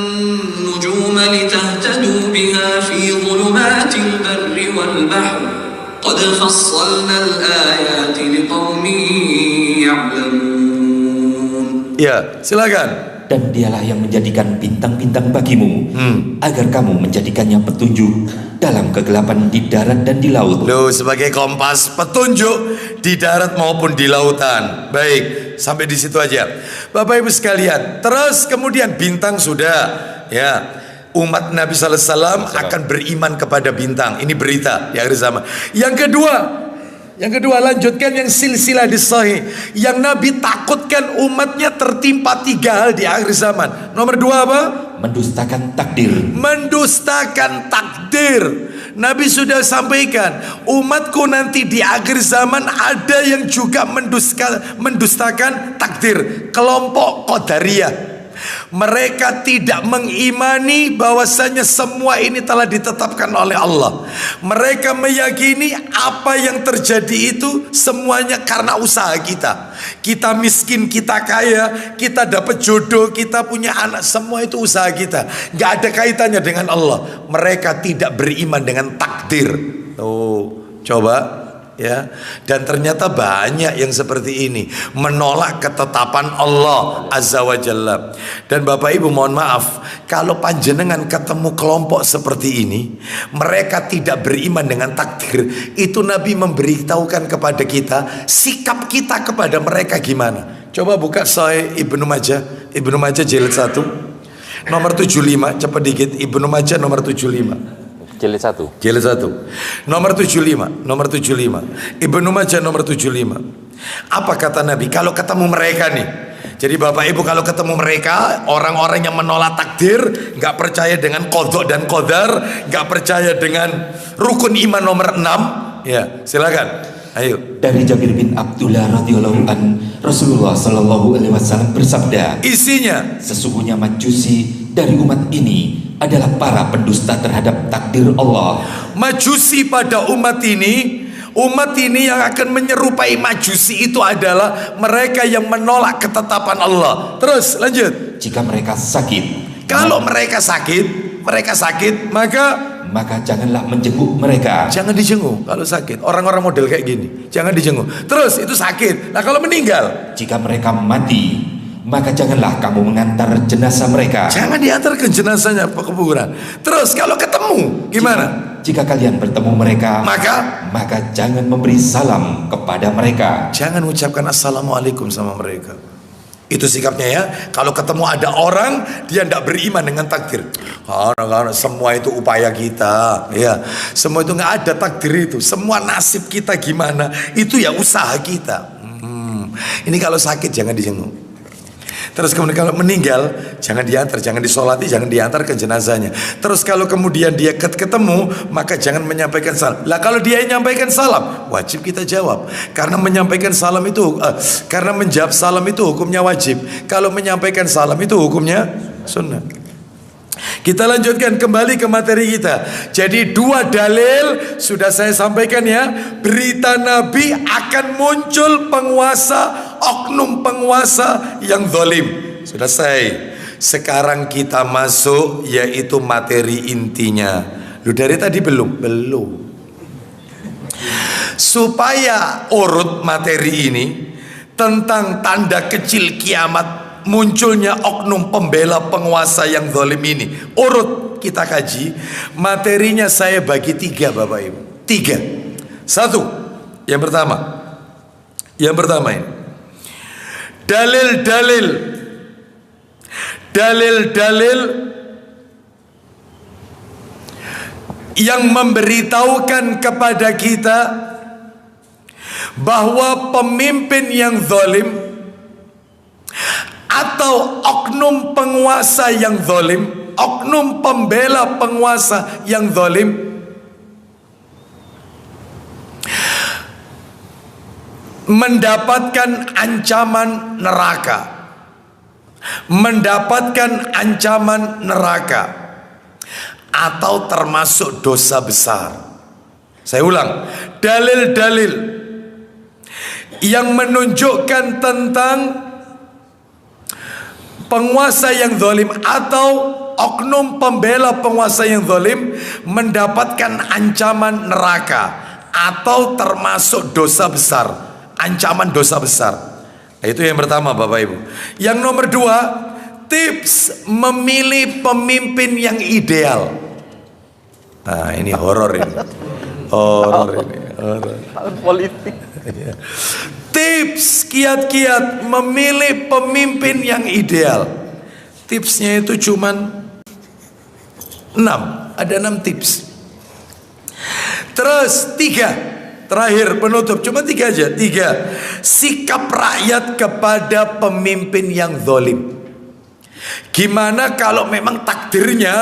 nujuma litahtadu biha fi dhulumatil barri wal bahr. Qad fassalna al-ayati liqaumin ya'lamun. Ya, silakan. Dan dialah yang menjadikan bintang-bintang bagimu, agar kamu menjadikannya petunjuk dalam kegelapan di darat dan di laut. Loh, sebagai kompas petunjuk di darat maupun di lautan. Baik, sampai di situ aja. Bapak Ibu sekalian, terus kemudian bintang sudah, ya. Umat Nabi sallallahu alaihi wasallam akan beriman kepada bintang. Ini berita di akhir zaman. Yang kedua lanjutkan yang silsilah di sahih, yang Nabi takutkan umatnya tertimpa 3 hal di akhir zaman. Nomor 2 apa? Mendustakan takdir. Mendustakan takdir. Nabi sudah sampaikan, umatku nanti di akhir zaman ada yang juga mendustakan takdir. Kelompok Qadariyah. Mereka tidak mengimani bahwasanya semua ini telah ditetapkan oleh Allah. Mereka meyakini apa yang terjadi itu semuanya karena usaha kita. Kita miskin, kita kaya, kita dapat jodoh, kita punya anak, semua itu usaha kita. Gak ada kaitannya dengan Allah. Mereka tidak beriman dengan takdir. Coba ya, dan ternyata banyak yang seperti ini, menolak ketetapan Allah Azza wa Jalla. Dan Bapak Ibu mohon maaf, kalau panjenengan ketemu kelompok seperti ini, mereka tidak beriman dengan takdir, itu Nabi memberitahukan kepada kita sikap kita kepada mereka gimana. Coba buka Sahih Ibnu Majah, Ibnu Majah jilid 1 nomor 75, cepat dikit. Ibnu Majah nomor 75 Jilid 1. Jilid 1 nomor 75, nomor 75. Ibnu Majah nomor 75. Apa kata Nabi kalau ketemu mereka nih? Jadi Bapak Ibu kalau ketemu mereka, orang-orang yang menolak takdir, gak percaya dengan qadha dan qadar, gak percaya dengan rukun iman nomor 6, ya silakan. Ayo. Dari Jabir bin Abdullah radhiyallahu an, Rasulullah sallallahu alaihi wasallam bersabda, isinya, sesungguhnya Majusi dari umat ini adalah para pendusta terhadap takdir Allah. Majusi pada umat ini yang akan menyerupai Majusi itu adalah mereka yang menolak ketetapan Allah. Terus lanjut. Jika mereka sakit, kalau mereka sakit, maka janganlah menjenguk mereka. Jangan dijenguk kalau sakit. Orang-orang model kayak gini, jangan dijenguk. Terus itu sakit. Nah kalau meninggal, jika mereka mati, maka janganlah kamu mengantar jenazah mereka. Jangan diantar ke jenazahnya ke kuburan. Terus kalau ketemu gimana? Jika kalian bertemu mereka, maka jangan memberi salam kepada mereka. Jangan ucapkan assalamualaikum sama mereka. Itu sikapnya ya. Kalau ketemu ada orang dia tidak beriman dengan takdir, karena semua itu upaya kita, ya. Semua itu nggak ada takdir itu. Semua nasib kita gimana itu ya usaha kita. Ini kalau sakit jangan dijenguk. Terus kemudian kalau meninggal jangan diantar, jangan disolati, jangan diantar ke jenazahnya. Terus kalau kemudian dia ketemu, maka jangan menyampaikan salam. Lah kalau dia menyampaikan salam, wajib kita jawab. Karena menyampaikan salam itu, karena menjawab salam itu hukumnya wajib. Kalau menyampaikan salam itu hukumnya sunnah. Kita lanjutkan kembali ke materi kita. Jadi 2 dalil sudah saya sampaikan ya. Berita Nabi akan muncul penguasa, oknum penguasa yang zalim. Selesai. Sekarang kita masuk yaitu materi intinya. Lu dari tadi belum? Belum. Supaya urut materi ini tentang tanda kecil kiamat munculnya oknum pembela penguasa yang zalim ini, urut kita kaji. Materinya saya bagi 3 Bapak Ibu. 3. 1. Yang pertama ini dalil yang memberitahukan kepada kita bahwa pemimpin yang zalim atau oknum penguasa yang zalim, oknum pembela penguasa yang zalim mendapatkan ancaman neraka. Mendapatkan ancaman neraka atau termasuk dosa besar. Saya ulang, dalil-dalil yang menunjukkan tentang penguasa yang zalim atau oknum pembela penguasa yang zalim mendapatkan ancaman neraka atau termasuk dosa besar, ancaman dosa besar. Itu yang pertama Bapak Ibu. Yang nomor 2, tips memilih pemimpin yang ideal. Nah ini horor ini. Horor ini. Horor. Politik. Tips kiat-kiat memilih pemimpin yang ideal. Tipsnya itu cuman 6. Ada 6 tips. Terus 3. Terakhir penutup, cuma 3 aja. 3. Sikap rakyat kepada pemimpin yang zalim. Gimana kalau memang takdirnya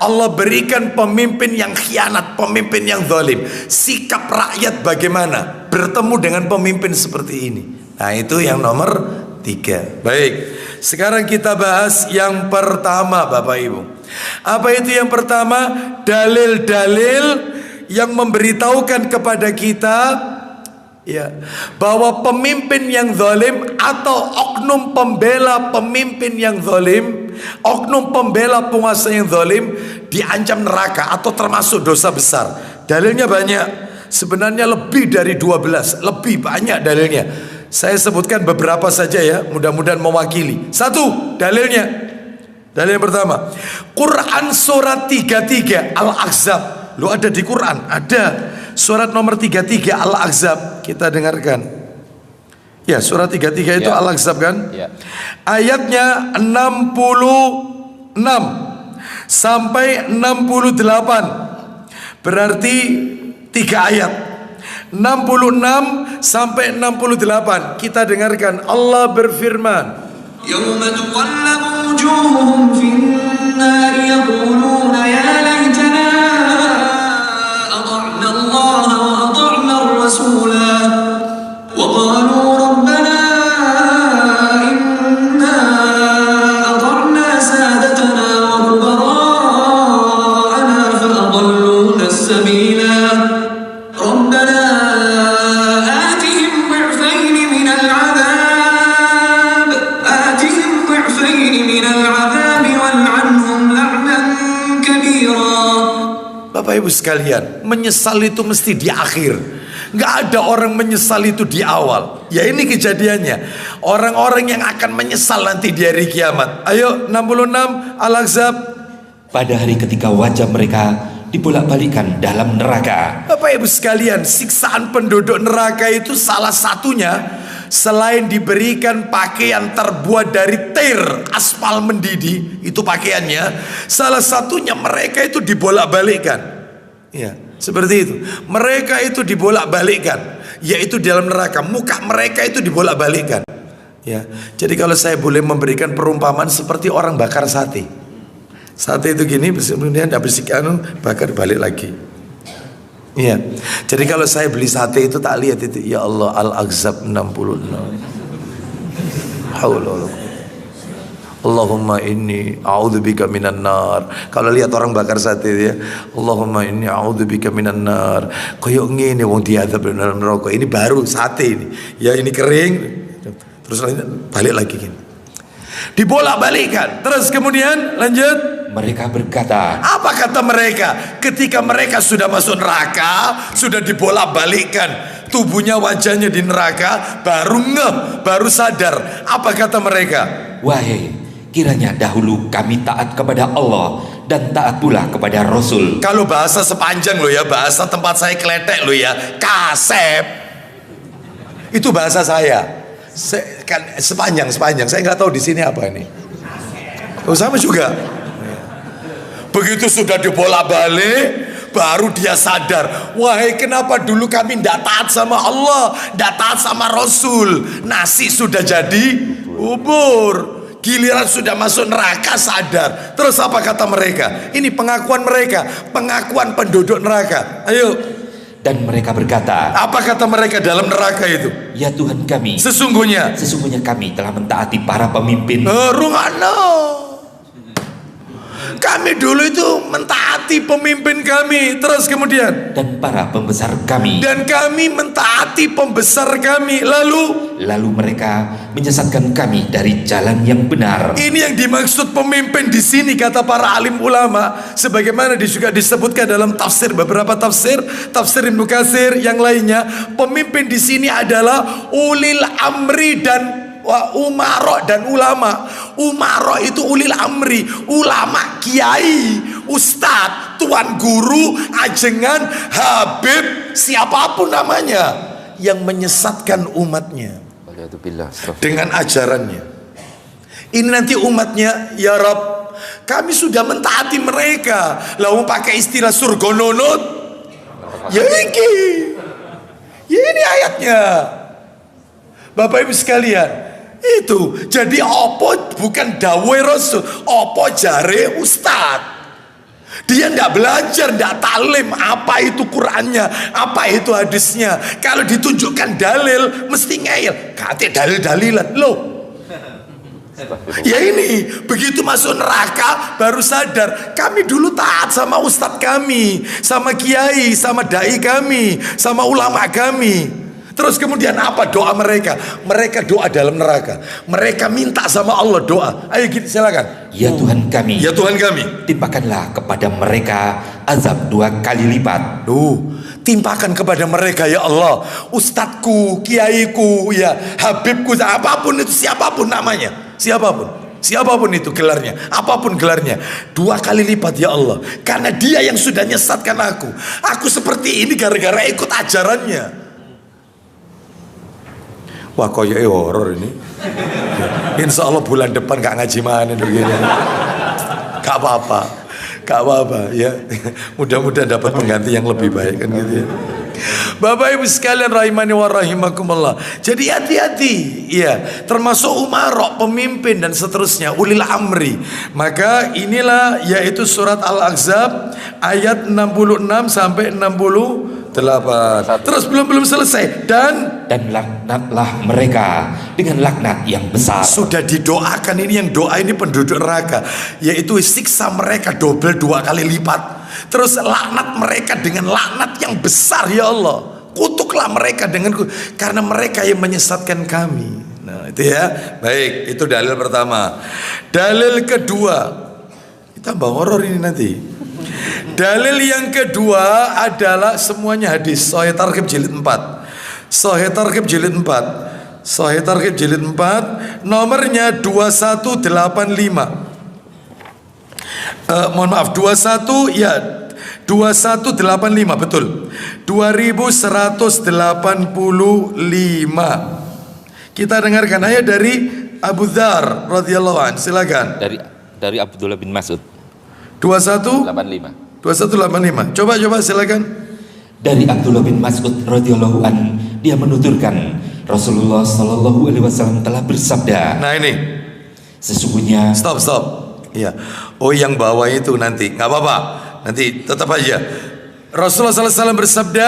Allah berikan pemimpin yang khianat, pemimpin yang zalim? Sikap rakyat bagaimana bertemu dengan pemimpin seperti ini? Nah itu yang nomor 3. Baik, Sekarang kita bahas yang pertama, Bapak Ibu. Apa itu yang pertama? Dalil-dalil yang memberitahukan kepada kita ya, bahwa pemimpin yang zalim atau oknum pembela pemimpin yang zalim, oknum pembela penguasa yang zalim diancam neraka atau termasuk dosa besar. Dalilnya banyak. Sebenarnya lebih dari 12, lebih banyak dalilnya. Saya sebutkan beberapa saja ya, mudah-mudahan mewakili. Satu, dalilnya. Dalil yang pertama, Quran surat 33 Al-Ahzab. Lu ada di Quran? Ada. Surat nomor 33 Al-Ahzab. Kita dengarkan. Ya, surat 33 itu Al-Ahzab kan? Ya. Ayatnya 66 sampai 68. Berarti 3 ayat. 66 sampai 68. Kita dengarkan. Allah berfirman, يوم تقلب وجوههم في النار يقولون يا ليتنا أطعنا الله وأطعنا الرسولا وقالوا ربنا إنا أطعنا سادتنا وكبراءنا فأضلونا السبيلا ربنا آتهم ضعفين من العذاب والعنهم لعنا كبيرا. Bapak Ibu sekalian, menyesal itu mesti di akhir. Nggak ada orang menyesal itu di awal. Ya ini kejadiannya. Orang-orang yang akan menyesal nanti di hari kiamat. Ayo 66 Al-Ahzab. Pada hari ketika wajah mereka dibolak-balikan dalam neraka. Bapak Ibu sekalian, siksaan penduduk neraka itu salah satunya, selain diberikan pakaian terbuat dari tir aspal mendidih, itu pakaiannya, salah satunya mereka itu dibolak-balikkan. Ya, seperti itu. Mereka itu dibolak-balikkan, yaitu dalam neraka. Muka mereka itu dibolak-balikkan. Ya, jadi kalau saya boleh memberikan perumpamaan seperti orang bakar sate. Sate itu gini, kemudian habis bakar balik lagi. Iya. Jadi kalau saya beli sate itu tak lihat itu, ya Allah, Al-Ahzab 66. Haula. Allahumma inni a'udzubika minan nar. Kalau lihat orang bakar sate ya, Allahumma inni a'udzubika minan nar. Koyok ngene wong diazab dalam neraka. Ini baru sate ini. Ya ini kering. Terus balik lagi gini. Dibolak-balikan. Terus kemudian lanjut. Mereka berkata, apa kata mereka ketika mereka sudah masuk neraka, sudah dibolak-balikkan tubuhnya, wajahnya di neraka, baru ngeh, baru sadar. Apa kata mereka? wahai, kiranya dahulu kami taat kepada Allah dan taat pula kepada Rasul. Kalau bahasa sepanjang lo ya, bahasa tempat saya Kletek lo ya, kasep. Itu bahasa saya. Kan sepanjang. Saya nggak tahu di sini apa ini. Oh, sama juga. Begitu sudah dibolak-balik, baru dia sadar, wahai, kenapa dulu kami tidak taat sama Allah, tidak taat sama Rasul. Nasi sudah jadi bubur, giliran sudah masuk neraka sadar. Terus apa kata mereka? Ini pengakuan mereka, pengakuan penduduk neraka. Ayo. Dan mereka berkata, apa kata mereka dalam neraka itu? ya Tuhan kami, sesungguhnya kami telah mentaati para pemimpin. Rungano, kami dulu itu mentaati pemimpin kami. Terus kemudian, dan para pembesar kami. Dan kami mentaati pembesar kami. Lalu mereka menyesatkan kami dari jalan yang benar. Ini yang dimaksud pemimpin di sini kata para alim ulama, sebagaimana juga disebutkan dalam tafsir, beberapa tafsir Ibnu Katsir yang lainnya. Pemimpin di sini adalah ulil amri dan umaro dan ulama. Umaro itu ulil amri, ulama, kiai, ustadz, tuan guru, ajengan, habib, siapapun namanya, yang menyesatkan umatnya dengan ajarannya. Ini nanti umatnya, ya Rabb, kami sudah mentaati mereka, lalu pakai istilah surgononot. Ya ini ayatnya, Bapak Ibu sekalian. Itu jadi opo bukan dawe Rasul, opo jare ustad. Dia ndak belajar, ndak talim apa itu Qurannya, apa itu hadisnya. Kalau ditunjukkan dalil mesti ngeyel, kate dalil-dalilan loh. Ya ini, begitu masuk neraka baru sadar, kami dulu taat sama ustadz kami, sama kiai, sama dai kami, sama ulama kami. Terus kemudian apa doa mereka? Mereka doa dalam neraka. Mereka minta sama Allah doa. Ayo silakan. Ya Tuhan kami, Ya Tuhan kami, timpakanlah kepada mereka azab 2 kali lipat. timpakan kepada mereka ya Allah, ustadku, kiaiku, ya habibku, apapun itu, siapapun namanya, siapapun itu gelarnya, apapun gelarnya, 2 kali lipat ya Allah, karena dia yang sudah nyesatkan aku seperti ini gara-gara ikut ajarannya. Wah koyo horor ini. Insya Allah bulan depan gak ngaji mana begini. Gak apa-apa ya. Mudah-mudahan dapat pengganti yang lebih baik kan gitu ya. Bapak Ibu sekalian rahimani wa rahimakumullah. Jadi hati-hati ya, termasuk umarok, pemimpin dan seterusnya, ulil amri. Maka inilah yaitu surat Al-Ahzab ayat 66 sampai 68. Terus belum selesai, dan laknatlah mereka dengan laknat yang besar. Sudah didoakan, ini yang doa ini penduduk neraka, yaitu siksa mereka double 2 kali lipat. Terus laknat mereka dengan laknat yang besar ya Allah. Kutuklah mereka dengan karena mereka yang menyesatkan kami. Nah itu ya. Baik, itu dalil pertama. Dalil kedua, kita tambah horor ini nanti. Dalil yang kedua adalah semuanya hadis. Sahih Targhib jilid 4. Sahih Targhib jilid 4. Sahih Targhib jilid 4, nomornya 2185. Mohon maaf, 21 ya 2185 betul. 2185. Kita dengarkan ayat dari Abu Dzar radhiyallahu anhu. Silakan. Dari Abdullah bin Mas'ud. 2185. Coba silakan. Dari Abdullah bin Mas'ud radhiyallahu an, dia menuturkan Rasulullah sallallahu alaihi wasallam telah bersabda. Nah ini. Sesungguhnya. Stop. Iya. Oh yang bawah itu nanti nggak apa-apa. Nanti tetap aja. Rasulullah SAW bersabda,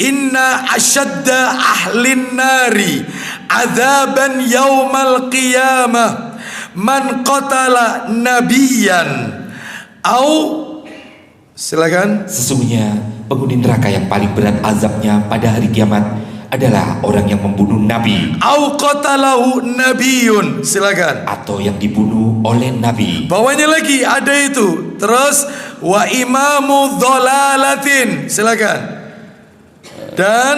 Inna asyadda ahlin nari adzaban yaumal qiyamah man qatala nabiyan. Silakan. Sesungguhnya penghuni neraka yang paling berat azabnya pada hari kiamat adalah orang yang membunuh nabi. Au qatalahu nabiyun. Silakan. Atau yang dibunuh oleh nabi. Bawahnya lagi ada itu. Terus wa imamu dhalalatin. Silakan. Dan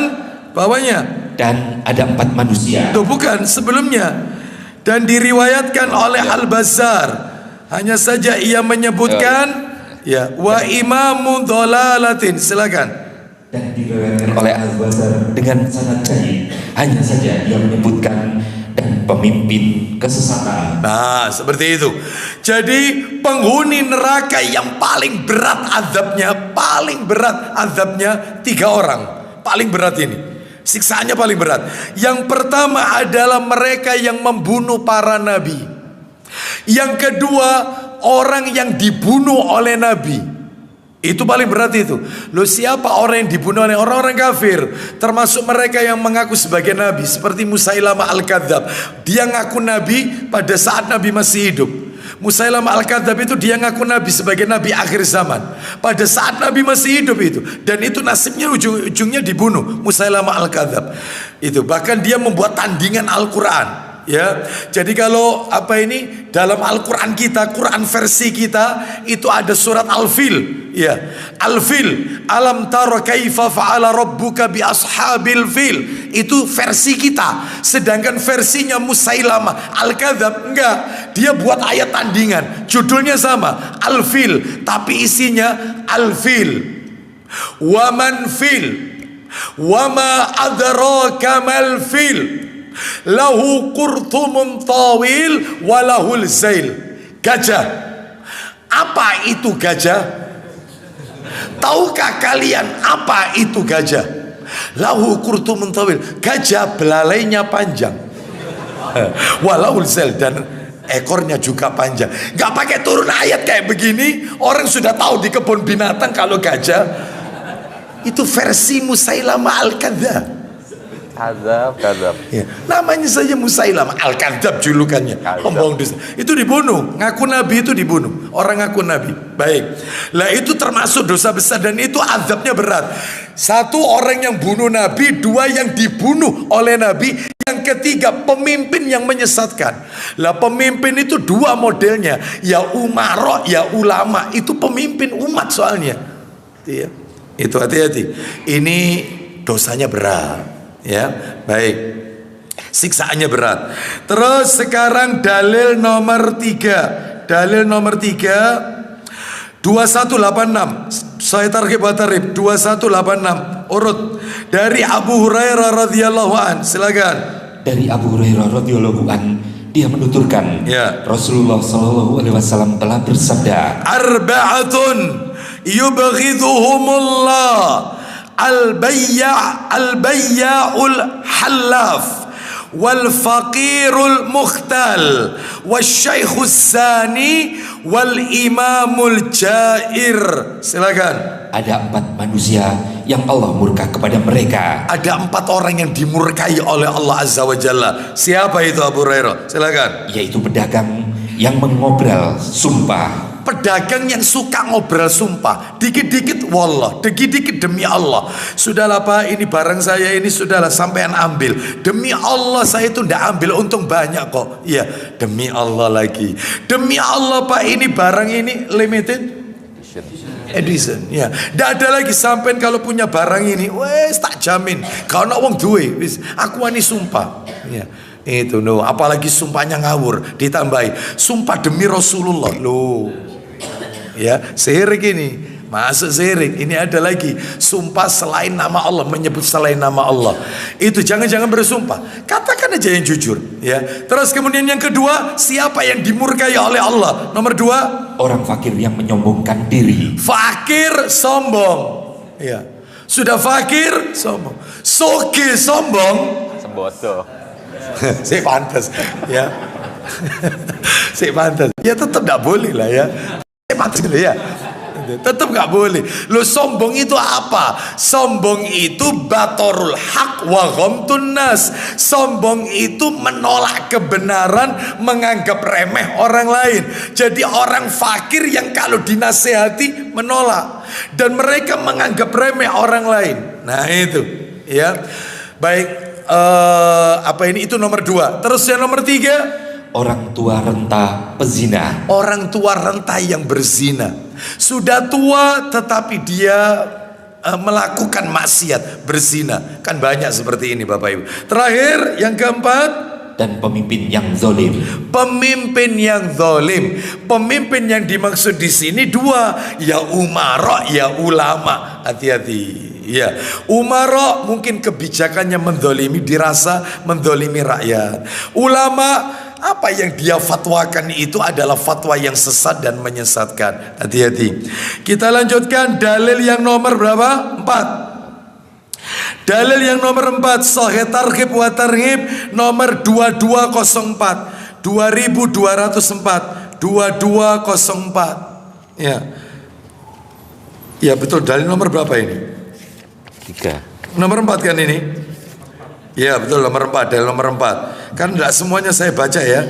bawahnya. Dan ada 4 manusia. Tuh bukan sebelumnya. Dan diriwayatkan oleh Al-Bazzar. Hanya saja ia menyebutkan ya wa imamu dhalalatin. Silakan. Dan diriwayatkan oleh Al-Bazzar dengan sanad sahih. Hanya saja dia menyebutkan dan pemimpin kesesatan. Nah seperti itu. Jadi penghuni neraka yang paling berat azabnya 3 orang. Paling berat ini, siksaannya paling berat. Yang pertama adalah mereka yang membunuh para nabi. Yang kedua, orang yang dibunuh oleh nabi. Itu paling berat itu. Loh siapa orang yang dibunuh oleh orang-orang kafir, termasuk mereka yang mengaku sebagai nabi, seperti Musailamah Al-Kadzab. Dia ngaku nabi pada saat nabi masih hidup. Musailamah Al-Kadzab itu dia ngaku nabi sebagai nabi akhir zaman pada saat nabi masih hidup itu. Dan itu nasibnya ujung-ujungnya dibunuh, Musailamah Al-Kadzab. Itu bahkan dia membuat tandingan Al-Qur'an. Ya, jadi kalau dalam Al-Quran kita, Quran versi kita itu ada surat Al-Fil. Ya, Al-Fil. Alam tara kaifa fa'ala rabbuka bi ashabil fil. Itu versi kita. Sedangkan versinya Musailamah Al-Kadzab enggak. Dia buat ayat tandingan. Judulnya sama, Al-Fil, tapi isinya Al-Fil. Wa man fil. Wa ma adraka mal fil. Lahu qurtumun tawil walahul zail. Gajah. Apa itu gajah? Tahukah kalian apa itu gajah? Lahu qurtumun tawil. Gajah belalainya panjang. Walahul zail, dan ekornya juga panjang. Gak pakai turun ayat kayak begini, orang sudah tahu di kebun binatang kalau gajah. Itu versi Musailamah Al-Kadzab. Kadzab. Ya, namanya saja Musailamah Al-Kadzab julukannya, pembohong dusta. Itu dibunuh, ngaku nabi itu dibunuh. Orang ngaku nabi. Baik. Lah itu termasuk dosa besar dan itu azabnya berat. Satu orang yang bunuh nabi, dua yang dibunuh oleh nabi, yang ketiga pemimpin yang menyesatkan. Lah pemimpin itu dua modelnya, ya umaro, ya ulama. Itu pemimpin umat soalnya. Itu hati-hati. Ini dosanya berat. Ya, baik. Siksaannya berat. Terus sekarang dalil nomor 3. Dalil nomor 3 2186. Saya targhib wa tarhib 2186. Urut dari Abu Hurairah radhiyallahu an. Silakan. Dari Abu Hurairah radhiyallahu an, dia menuturkan, ya, Rasulullah sallallahu alaihi wasallam telah bersabda, arba'atun yubghidhuhumullah al-bayya'ul halaf wal faqirul mukhtal wasyaikhus sani wal imamul jair. Silakan. ada 4 manusia yang Allah murka kepada mereka. Ada 4 orang yang dimurkai oleh Allah Azza wa Jalla. Siapa itu Abu Hurairah? Silakan. Yaitu pedagang yang mengobral sumpah. Pedagang yang suka ngobrol sumpah, dikit-dikit wallah, dikit-dikit demi Allah. Sudahlah Pak, ini barang saya ini sudahlah sampean ambil. Demi Allah saya itu ndak ambil, untung banyak kok. Iya, demi Allah lagi. Demi Allah Pak, ini barang ini limited edition. Ya, ndak ada lagi sampean kalau punya barang ini, wes tak jamin. Kalau nak wong duwe, wis aku wani sumpah. Ya. Itu no, apalagi sumpahnya ngawur, ditambahi sumpah demi Rasulullah. Loh. Ya, syirik ini. Masuk syirik. Ini ada lagi sumpah selain nama Allah, menyebut selain nama Allah. Itu jangan-jangan bersumpah. Katakan aja yang jujur, ya. Terus kemudian yang kedua, siapa yang dimurkai oleh Allah? Nomor 2, orang fakir yang menyombongkan diri. Fakir sombong. Ya. Sudah fakir sombong. Soge sombong. Sembodo. Saya pantas, ya. Saya pantas. Ya tetap tidak boleh lah ya. Saya pantas gitu ya. Tetap nggak boleh. Lo sombong itu apa? Sombong itu batorul haq wa ghamtun nas. Sombong itu menolak kebenaran, menganggap remeh orang lain. Jadi orang fakir yang kalau dinasehati menolak, dan mereka menganggap remeh orang lain. Nah itu, ya. Baik. Apa ini? Itu nomor 2. Terus yang nomor 3, orang tua renta pezina. orang tua renta yang berzina. Sudah tua tetapi dia melakukan maksiat, berzina. Kan banyak seperti ini Bapak Ibu. Terakhir yang keempat, dan pemimpin yang zalim. pemimpin yang zalim. Pemimpin yang dimaksud di sini 2, ya umara, ya ulama. Hati-hati. Ya, umara mungkin kebijakannya mendolimi, dirasa mendolimi rakyat. Ulama, apa yang dia fatwakan itu adalah fatwa yang sesat dan menyesatkan. Hati-hati. Kita lanjutkan dalil yang nomor berapa? 4. Dalil yang nomor 4, Sahih Targhib wa Tarhib nomor 2204. 2204. 2204. Ya. Ya betul, dalil nomor berapa ini? 3. Nomor 4 kan ini? Ya betul, nomor 4, dalil nomor 4. Kan tidak semuanya saya baca ya.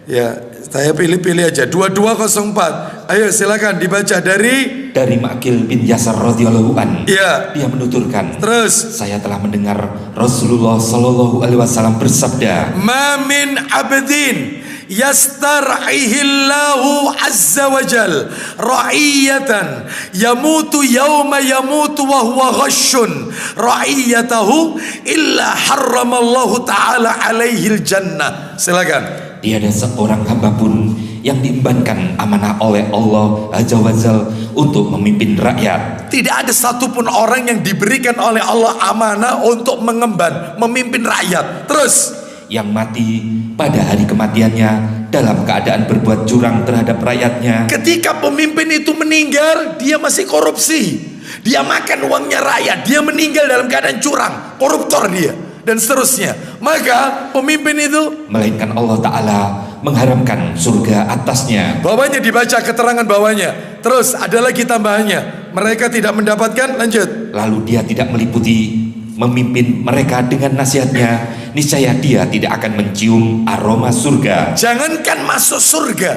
Ya, saya pilih-pilih aja. 2204. Ayo silakan dibaca dari Ma'qil bin Yasar radhiyallahu an. Ya. Dia menuturkan, Terus, saya telah mendengar Rasulullah sallallahu alaihi wasallam bersabda, ma min abdin yastar'ihillahu azza wa jal ra'iyatan yamutu yawma yamutu wa huwa ghashun ra'iyatahu illa harramallahu ta'ala alaihil jannah. Silakan. tiada seorang hamba pun yang diembankan amanah oleh Allah Azza wa Jal untuk memimpin rakyat. Tidak ada satupun orang yang diberikan oleh Allah amanah untuk mengemban, memimpin rakyat. Terus, yang mati pada hari kematiannya dalam keadaan berbuat curang terhadap rakyatnya. ketika pemimpin itu meninggal, dia masih korupsi, dia makan uangnya rakyat, dia meninggal dalam keadaan curang, koruptor dia, dan seterusnya. Maka pemimpin itu, Melainkan Allah Ta'ala mengharamkan surga atasnya. bawahnya dibaca keterangan bawahnya. Terus ada lagi tambahannya, mereka tidak mendapatkan, lanjut. Lalu dia tidak meliputi memimpin mereka dengan nasihatnya, niscaya dia tidak akan mencium aroma surga. Jangankan masuk surga,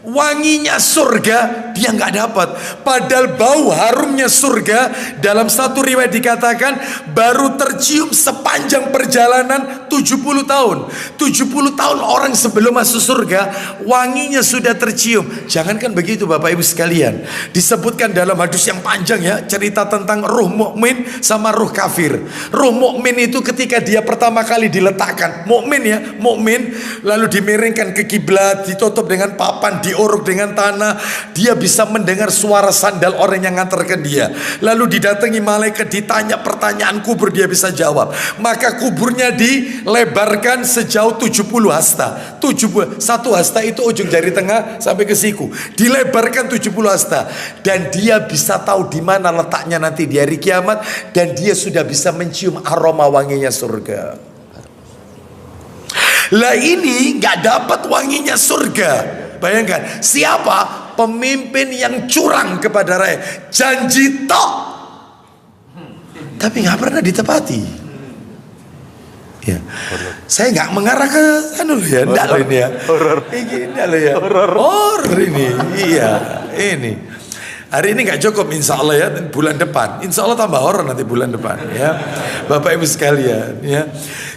wanginya surga dia nggak dapat. Padahal bau harumnya surga dalam satu riwayat dikatakan baru tercium sepanjang perjalanan 70 tahun. 70 tahun orang sebelum masuk surga wanginya sudah tercium. Jangankan begitu Bapak Ibu sekalian, disebutkan dalam hadis yang panjang ya, cerita tentang ruh mukmin sama ruh kafir. Ruh mukmin itu ketika dia pertama kali diletakkan, mukmin lalu dimiringkan ke kiblat, ditutup dengan papan, diuruk dengan tanah, dia bisa mendengar suara sandal orang yang ngantarkan dia. Lalu didatangi malaikat, ditanya pertanyaan kubur, dia bisa jawab. Maka kuburnya dilebarkan sejauh 70 hasta. 1 hasta itu ujung jari tengah sampai ke siku. Dilebarkan 70 hasta, dan dia bisa tahu di mana letaknya nanti di hari kiamat, dan dia sudah bisa mencium aroma wanginya surga. Lah ini nggak dapat wanginya surga. Bayangkan, siapa? Pemimpin yang curang kepada rakyat, janji tok tapi nggak pernah ditepati. Ya, saya nggak mengarah ke anu ya, enggak loh ini ya. Ini loh ya. Horor ini. Iya, ini. Hari ini nggak cukup, insya Allah ya, bulan depan, insya Allah tambah horor nanti bulan depan ya, Bapak Ibu sekalian ya.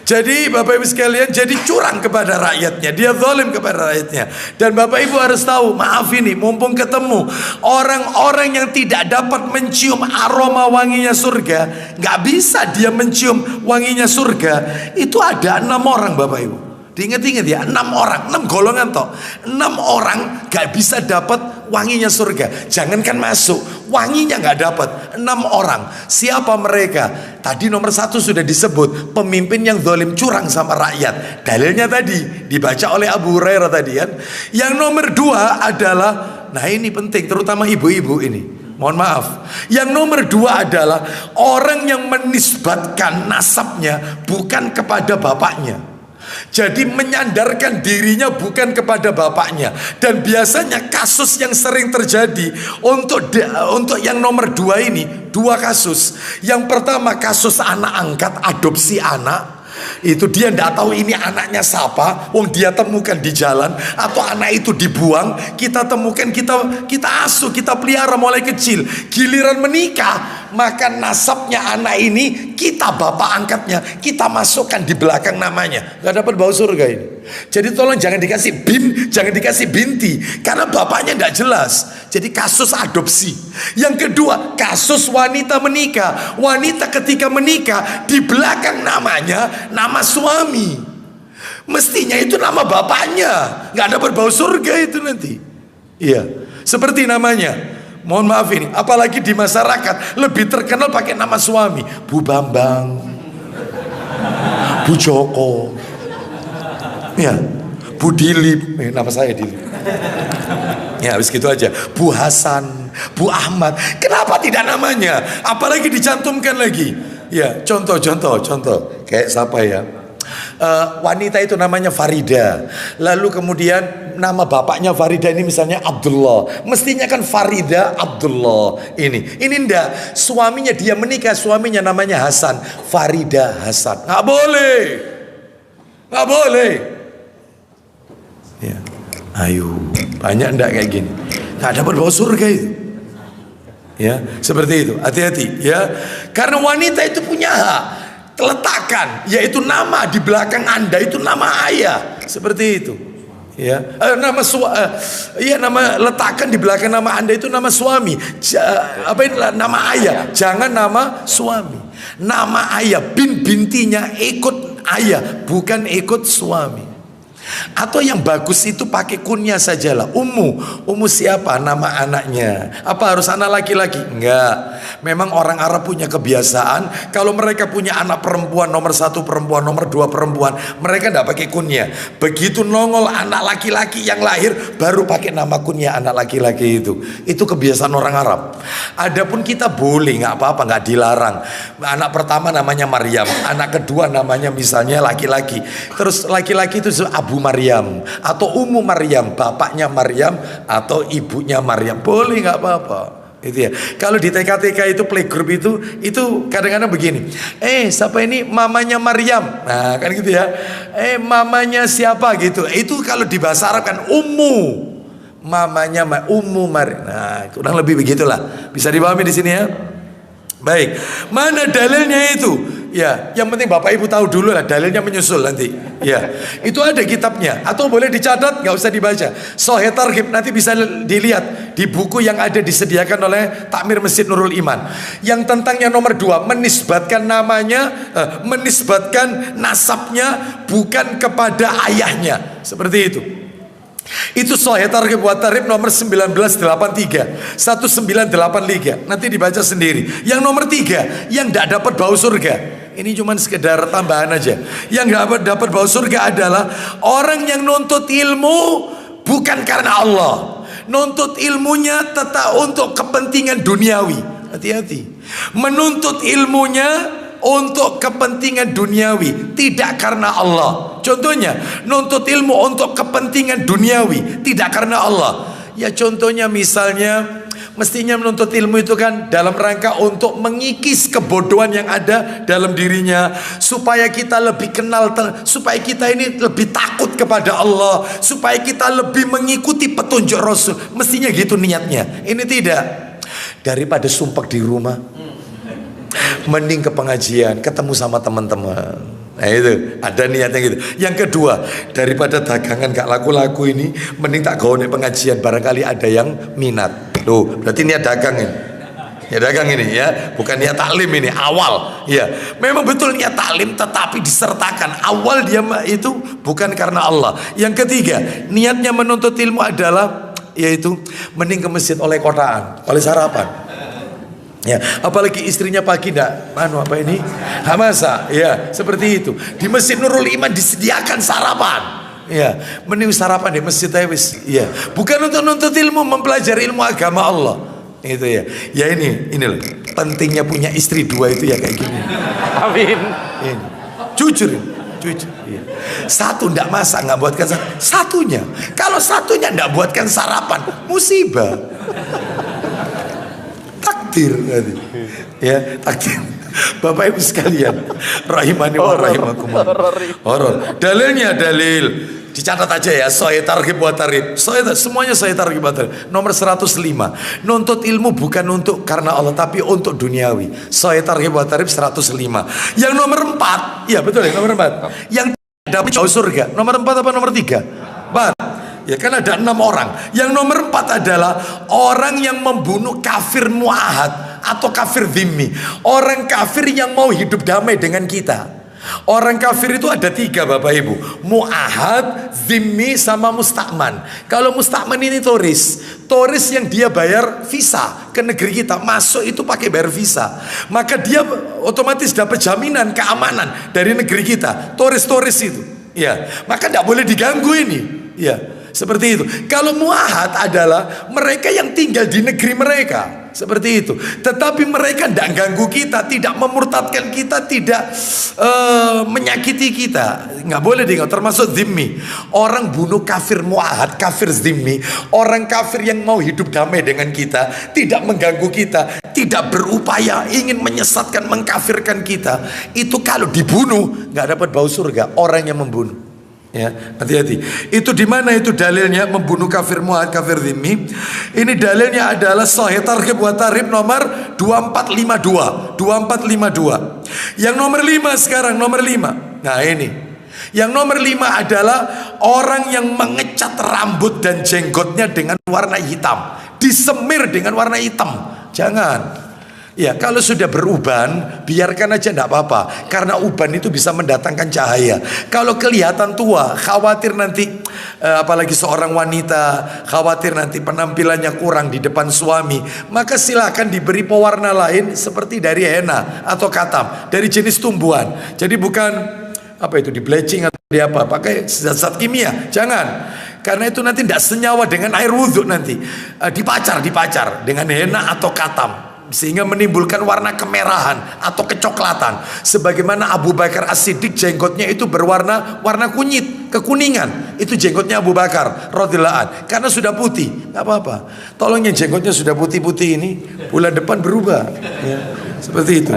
Jadi Bapak Ibu sekalian, jadi curang kepada rakyatnya, dia zalim kepada rakyatnya. Dan Bapak Ibu harus tahu, maaf ini, mumpung ketemu orang-orang yang tidak dapat mencium aroma wanginya surga, nggak bisa dia mencium wanginya surga. Itu ada 6 orang Bapak Ibu. Diingat-ingat ya, 6 orang, 6 golongan toh. 6 orang gak bisa dapat wanginya surga. Jangankan masuk, wanginya gak dapat. 6 orang. Siapa mereka? Tadi nomor 1 sudah disebut, pemimpin yang zalim, curang sama rakyat. Dalilnya tadi dibaca oleh Abu Hurairah tadi kan. Yang nomor 2 adalah, nah ini penting, terutama ibu-ibu ini, mohon maaf. Yang nomor 2 adalah orang yang menisbatkan nasabnya bukan kepada bapaknya. Jadi menyandarkan dirinya bukan kepada bapaknya. Dan biasanya kasus yang sering terjadi untuk yang nomor 2 ini, 2 kasus. Yang pertama kasus anak angkat, adopsi anak. Itu dia tidak tahu ini anaknya siapa, wong dia temukan di jalan, atau anak itu dibuang, kita temukan, kita asuh, kita pelihara mulai kecil. Giliran menikah, maka nasabnya anak ini kita bapak angkatnya, kita masukkan di belakang namanya. Gak dapat bau surga ini. Jadi tolong jangan dikasih bin, jangan dikasih binti, karena bapaknya tidak jelas. Jadi kasus adopsi. Yang kedua kasus wanita menikah. Wanita ketika menikah, di belakang namanya nama suami, mestinya itu nama bapaknya, nggak dapat bau surga itu nanti. Iya, seperti namanya, mohon maaf ini, apalagi di masyarakat lebih terkenal pakai nama suami, Bu Bambang, Bu Joko, ya, Bu Dilip, nama saya Dilip. Ya habis gitu aja, Bu Hasan, Bu Ahmad. Kenapa tidak namanya? Apalagi dicantumkan lagi. Ya, contoh kayak siapa ya? Wanita itu namanya Farida. Lalu kemudian nama bapaknya Farida ini misalnya Abdullah. Mestinya kan Farida Abdullah. Ini ndak. Suaminya dia menikah, suaminya namanya Hasan. Farida Hasan. Nggak boleh. Ya. Ayo, banyak ndak kayak gini. Nggak dapat bau surga itu. Ya, seperti itu. Hati-hati ya. Karena wanita itu punya hak. Letakkan, yaitu nama di belakang Anda itu nama ayah. Seperti itu. Ya. Nama letakkan di belakang nama Anda itu nama suami. Nama ayah, jangan nama suami. Nama ayah, bintinya ikut ayah, bukan ikut suami. Atau yang bagus itu pakai kunyah sajalah. Ummu siapa nama anaknya? Apa harus anak laki-laki? Enggak. Memang orang Arab punya kebiasaan, kalau mereka punya anak perempuan, nomor 1 perempuan, nomor 2 perempuan, mereka enggak pakai kunyah. Begitu nongol anak laki-laki yang lahir, baru pakai nama kunyah anak laki-laki itu. Itu kebiasaan orang Arab. Adapun kita boleh, nggak apa-apa, nggak dilarang. Anak pertama namanya Maryam, anak kedua namanya misalnya laki-laki. Terus laki-laki itu Abu Maryam atau Ummu Maryam, bapaknya Maryam atau ibunya Maryam, boleh, nggak apa-apa Itu ya. Kalau di TK-TK itu playgroup itu kadang-kadang begini. Siapa ini? Mamanya Maryam. Nah, kan gitu ya. Mamanya siapa gitu. Itu kalau di bahasa Arab kan ummu. Mamanya ummu Maryam. Nah, kurang lebih begitulah. Bisa dipahami di sini ya. Baik. Mana dalilnya itu? Ya, yang penting Bapak Ibu tahu dulu lah, dalilnya menyusul nanti. Ya, itu ada kitabnya, atau boleh dicatat, nggak usah dibaca. Sahih Targhib nanti bisa dilihat di buku yang ada disediakan oleh Takmir Masjid Nurul Iman. Yang tentangnya nomor 2, menisbatkan namanya, menisbatkan nasabnya bukan kepada ayahnya, seperti itu. Itu Sahih Targhib wa Tarhib nomor 1983 1983. Nanti dibaca sendiri. Yang nomor 3, yang tidak dapat bau surga. Ini cuma sekedar tambahan aja. Yang nggak dapat bau surga adalah orang yang nuntut ilmu bukan karena Allah. Nuntut ilmunya tetap untuk kepentingan duniawi. Hati-hati. Menuntut ilmunya untuk kepentingan duniawi, tidak karena Allah. Contohnya, nuntut ilmu untuk kepentingan duniawi, tidak karena Allah. Ya contohnya misalnya, mestinya menuntut ilmu itu kan dalam rangka untuk mengikis kebodohan yang ada dalam dirinya, supaya kita lebih kenal, supaya kita ini lebih takut kepada Allah, supaya kita lebih mengikuti petunjuk Rasul. Mestinya gitu niatnya. Ini tidak. Daripada sumpah di rumah, mending ke pengajian, ketemu sama teman-teman. Nah itu ada niatnya gitu. Yang kedua, daripada dagangan gak laku-laku ini, mending tak gawe pengajian, barangkali ada yang minat. Tuh, berarti niat dagang ini. Ya dagang ini ya, bukan niat taklim ini awal. Ya, memang betul niat taklim, tetapi disertakan awal dia itu bukan karena Allah. Yang ketiga, niatnya menuntut ilmu adalah yaitu mending ke masjid oleh kotaan, oleh sarapan. Ya, apalagi istrinya pagi ndak masak, ya seperti itu. Di Masjid Nurul Iman disediakan sarapan. Ya, mending sarapan di masjid aja wis. Ya, bukan untuk nuntut ilmu, mempelajari ilmu agama Allah. Itu ya. Ya ini loh. Pentingnya punya istri 2 itu ya kayak gini. Amin. Ini. Jujur. Ya. Satu ndak masak, nggak buatkan satunya. Kalau satunya ndak buatkan sarapan, musibah. Takdir tadi. Ya, takdir. Bapak Ibu sekalian, rahimani wa rahimakumullah. Horor. Dalilnya dicatat aja ya, Sahih Targhib wa Tarhib. Semuanya Sahih Targhib wa Tarhib. Nomor 105. Nuntut ilmu bukan untuk karena Allah, tapi untuk duniawi. Sahih Targhib wa Tarhib 105. Yang nomor 4, ya betul ya, nomor 4. Yang dapat jauh surga. Nomor 4 apa nomor 3? 4. Ya kan ada 6 orang. Yang nomor 4 adalah orang yang membunuh kafir mu'ahad atau kafir dhimmi. Orang kafir yang mau hidup damai dengan kita. Orang kafir itu ada 3 Bapak Ibu, mu'ahad, dhimmi, sama musta'man. Kalau musta'man ini turis yang dia bayar visa ke negeri kita, masuk itu pakai bayar visa, maka dia otomatis dapat jaminan keamanan dari negeri kita. Turis itu ya, maka tidak boleh diganggu ini ya. Seperti itu. Kalau mu'ahad adalah mereka yang tinggal di negeri mereka, seperti itu. Tetapi mereka tidak ganggu kita, tidak memurtadkan kita, tidak menyakiti kita. Nggak boleh diganggu. Termasuk zimmi. Orang bunuh kafir mu'ahad, kafir zimmi, orang kafir yang mau hidup damai dengan kita, tidak mengganggu kita, tidak berupaya ingin menyesatkan, mengkafirkan kita. Itu kalau dibunuh nggak dapat bau surga. Orang yang membunuh. Ya, hati-hati. Itu di mana itu dalilnya membunuh kafir mu'ahad, kafir dhimmi? Ini dalilnya adalah Sahih Targhib wa Tarhib nomor 2452. Yang nomor 5 sekarang, nomor 5. Nah, ini. Yang nomor 5 adalah orang yang mengecat rambut dan jenggotnya dengan warna hitam, disemir dengan warna hitam. Jangan. Ya, kalau sudah beruban, biarkan aja, enggak apa-apa. Karena uban itu bisa mendatangkan cahaya. Kalau kelihatan tua, khawatir nanti apalagi seorang wanita, khawatir nanti penampilannya kurang di depan suami, maka silakan diberi pewarna lain seperti dari henna atau katam, dari jenis tumbuhan. Jadi bukan apa itu di bleaching atau di apa, pakai zat-zat kimia. Jangan. Karena itu nanti tidak senyawa dengan air wudhu nanti. Dipacar dengan henna atau katam. sehingga menimbulkan warna kemerahan atau kecoklatan. Sebagaimana Abu Bakar As-Siddiq jenggotnya itu berwarna kunyit, kekuningan. Itu jenggotnya Abu Bakar radhiyallahu an, karena sudah putih. Nggak apa-apa. Tolong yang jenggotnya sudah putih-putih ini bulan depan berubah. Ya, seperti itu.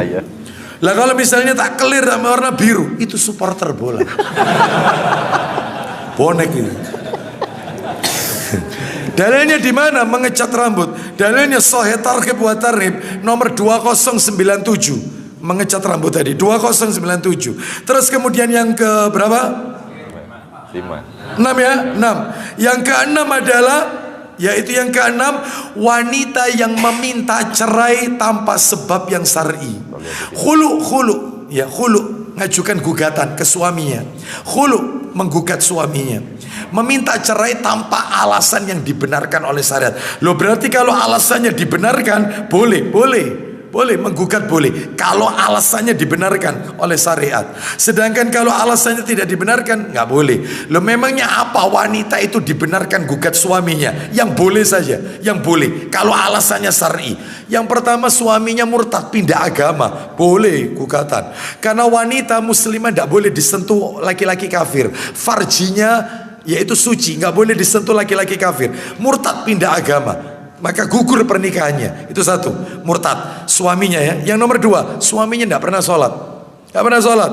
Lah kalau misalnya tak clear sama warna biru, itu supporter bola. Bonek itu. Dalilnya di mana mengecat rambut? Dalilnya Sahih Targhib wa Tarhib nomor 2097. Mengecat rambut tadi 2097. Terus kemudian yang ke berapa? 6 ya? 6. Yang ke-6 adalah, yaitu yang ke-6, wanita yang meminta cerai tanpa sebab yang syar'i. Khulu, ya khulu, ngajukan gugatan ke suaminya. Khulu, menggugat suaminya, meminta cerai tanpa alasan yang dibenarkan oleh syariat. Loh, berarti kalau alasannya dibenarkan boleh menggugat, boleh kalau alasannya dibenarkan oleh syariat. Sedangkan kalau alasannya tidak dibenarkan, nggak boleh. Loh, memangnya apa wanita itu dibenarkan gugat suaminya? Yang boleh saja, yang boleh kalau alasannya syar'i. Yang pertama, suaminya murtad, pindah agama, boleh gugatan. Karena wanita muslimah tidak boleh disentuh laki-laki kafir. Farjinya yaitu suci, nggak boleh disentuh laki-laki kafir. Murtad, pindah agama, maka gugur pernikahannya. Itu satu, murtad suaminya ya. Yang nomor 2, suaminya tidak pernah sholat,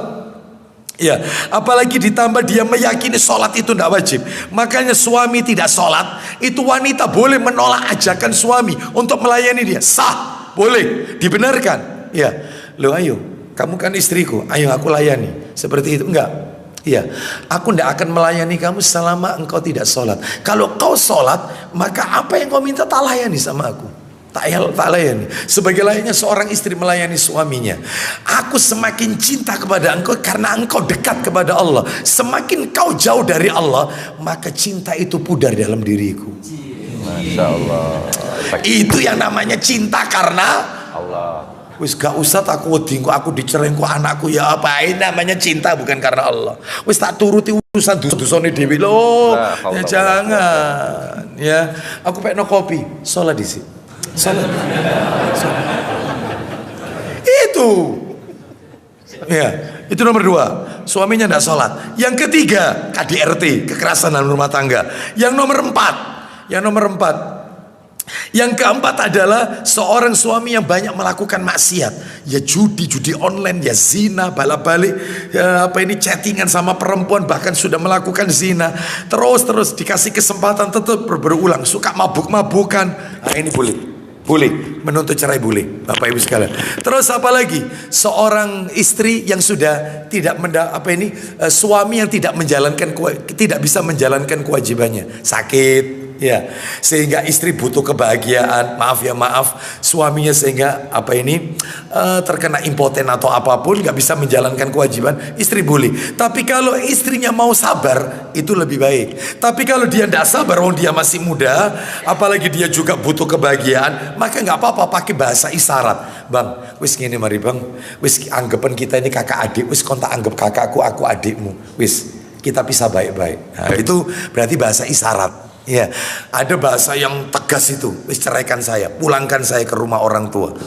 ya, apalagi ditambah dia meyakini sholat itu tidak wajib. Makanya suami tidak sholat, itu wanita boleh menolak ajakan suami untuk melayani dia, sah, boleh, dibenarkan. Ya, lo ayo, kamu kan istriku, ayo aku layani. Seperti itu, enggak. Iya, aku tidak akan melayani kamu selama engkau tidak sholat. Kalau kau sholat, maka apa yang kau minta tak layani sama aku. Tak layani. Sebagai layaknya seorang istri melayani suaminya. Aku semakin cinta kepada engkau karena engkau dekat kepada Allah. Semakin kau jauh dari Allah, maka cinta itu pudar dalam diriku. Masya Allah. Itu yang namanya cinta karena Allah. Wis gak usah tak wedi aku dicerai ku anakku, ya apa ini namanya cinta bukan karena Allah. Wis tak turuti urusan dosane dhewe lho. Ya jangan. Ya, aku pekno kopi, sholat di sini. Sholat. Itu. Ya, itu nomor 2. Suaminya tidak sholat. Yang ketiga, KDRT, kekerasan dalam rumah tangga. Yang nomor 4. Yang keempat adalah seorang suami yang banyak melakukan maksiat. Ya judi online, ya zina, balik-balik, ya chattingan sama perempuan, bahkan sudah melakukan zina. Terus dikasih kesempatan tetap berulang, suka mabuk-mabukan. Nah, ini boleh menuntut cerai, boleh, Bapak Ibu sekalian. Terus apa lagi? Seorang istri yang sudah tidak suami yang tidak bisa menjalankan kewajibannya, sakit. Ya, sehingga istri butuh kebahagiaan, maaf suaminya sehingga terkena impoten atau apapun, nggak bisa menjalankan kewajiban, istri boleh. Tapi kalau istrinya mau sabar, itu lebih baik. Tapi kalau dia tidak sabar, dia masih muda, apalagi dia juga butuh kebahagiaan, maka nggak apa-apa pakai bahasa isyarat. Bang, wis gini mari bang, wis anggapan kita ini kakak adik, wis kontak anggap kakakku, aku adikmu, wis kita pisah baik-baik. Nah, itu berarti bahasa isyarat. Ya, ada bahasa yang tegas itu, wis ceraikan saya, pulangkan saya ke rumah orang tua.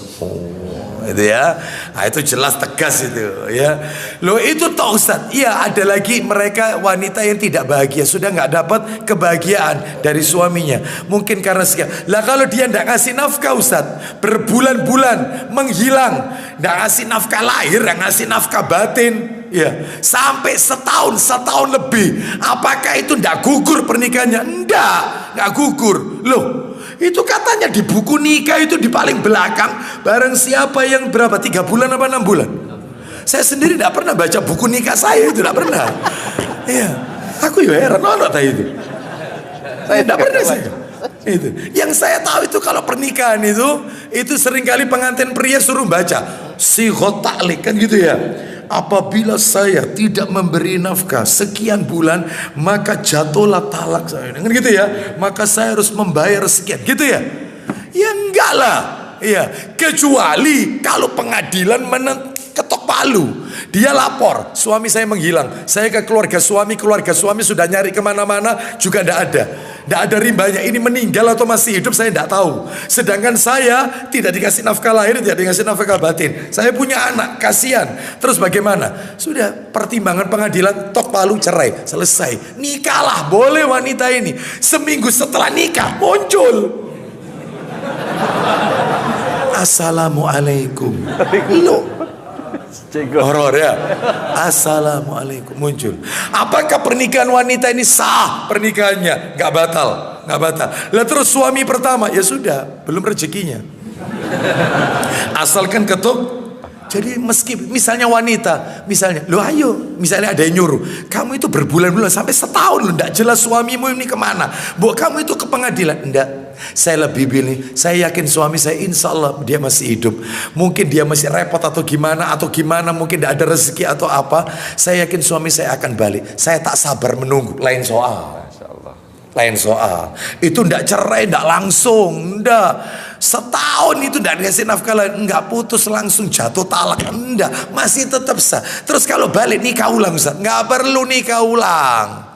Itu ya. Nah, itu jelas tegas itu ya. Loh, itu toh Ustaz. Iya, ada lagi mereka wanita yang tidak bahagia, sudah nggak dapat kebahagiaan dari suaminya. Mungkin karena sekian. Lah kalau dia nggak ngasih nafkah Ustaz, berbulan-bulan menghilang, nggak ngasih nafkah lahir, nggak ngasih nafkah batin. Ya, sampai setahun lebih. Apakah itu ndak gugur pernikahannya? Ndak gugur. Loh, itu katanya di buku nikah itu di paling belakang, barang siapa yang berapa 3 bulan apa 6 bulan. Saya sendiri ndak pernah baca buku nikah saya, itu ndak pernah. Iya, aku ya heran itu. Saya ndak pernah saya. Itu. Yang saya tahu itu kalau pernikahan itu seringkali pengantin pria suruh baca sighot ta'liq kan gitu ya. Apabila saya tidak memberi nafkah sekian bulan, maka jatuhlah talak saya. Kan gitu ya. Maka saya harus membayar sekian. Gitu ya. Ya enggak lah. Iya, kecuali kalau pengadilan ketok palu. Dia lapor, suami saya menghilang. Saya ke keluarga suami sudah nyari kemana-mana juga tidak ada. Tidak ada rimbanya. Ini meninggal atau masih hidup saya tidak tahu. Sedangkan saya tidak dikasih nafkah lahir, tidak dikasih nafkah batin. Saya punya anak, kasihan. Terus bagaimana? Sudah pertimbangan pengadilan, tok palu, cerai, selesai. Nikahlah, boleh wanita ini. Seminggu setelah nikah muncul. Assalamualaikum. Loh, horor ya. Assalamualaikum, muncul. Apakah pernikahan wanita ini sah? Pernikahannya nggak batal, nggak batal. Lah terus suami pertama, ya sudah, belum rezekinya. Asalkan ketuk. Jadi meski misalnya wanita, misalnya, lo ayo, misalnya ada yang nyuruh, kamu itu berbulan-bulan sampai setahun lo, nggak jelas suamimu ini kemana. Bawa kamu itu ke pengadilan, enggak. Saya lebih pilih, saya yakin suami saya insya Allah dia masih hidup. Mungkin dia masih repot atau gimana, mungkin tidak ada rezeki atau apa. Saya yakin suami saya akan balik. Saya tak sabar menunggu. Lain soal. Lain soal. Itu tidak cerai, tidak langsung, tidak. Setahun itu tidak dikasih nafkah, enggak putus langsung jatuh talak, enggak, masih tetap sah. Terus kalau balik nikah ulang, Ustaz, nggak perlu nikah ulang.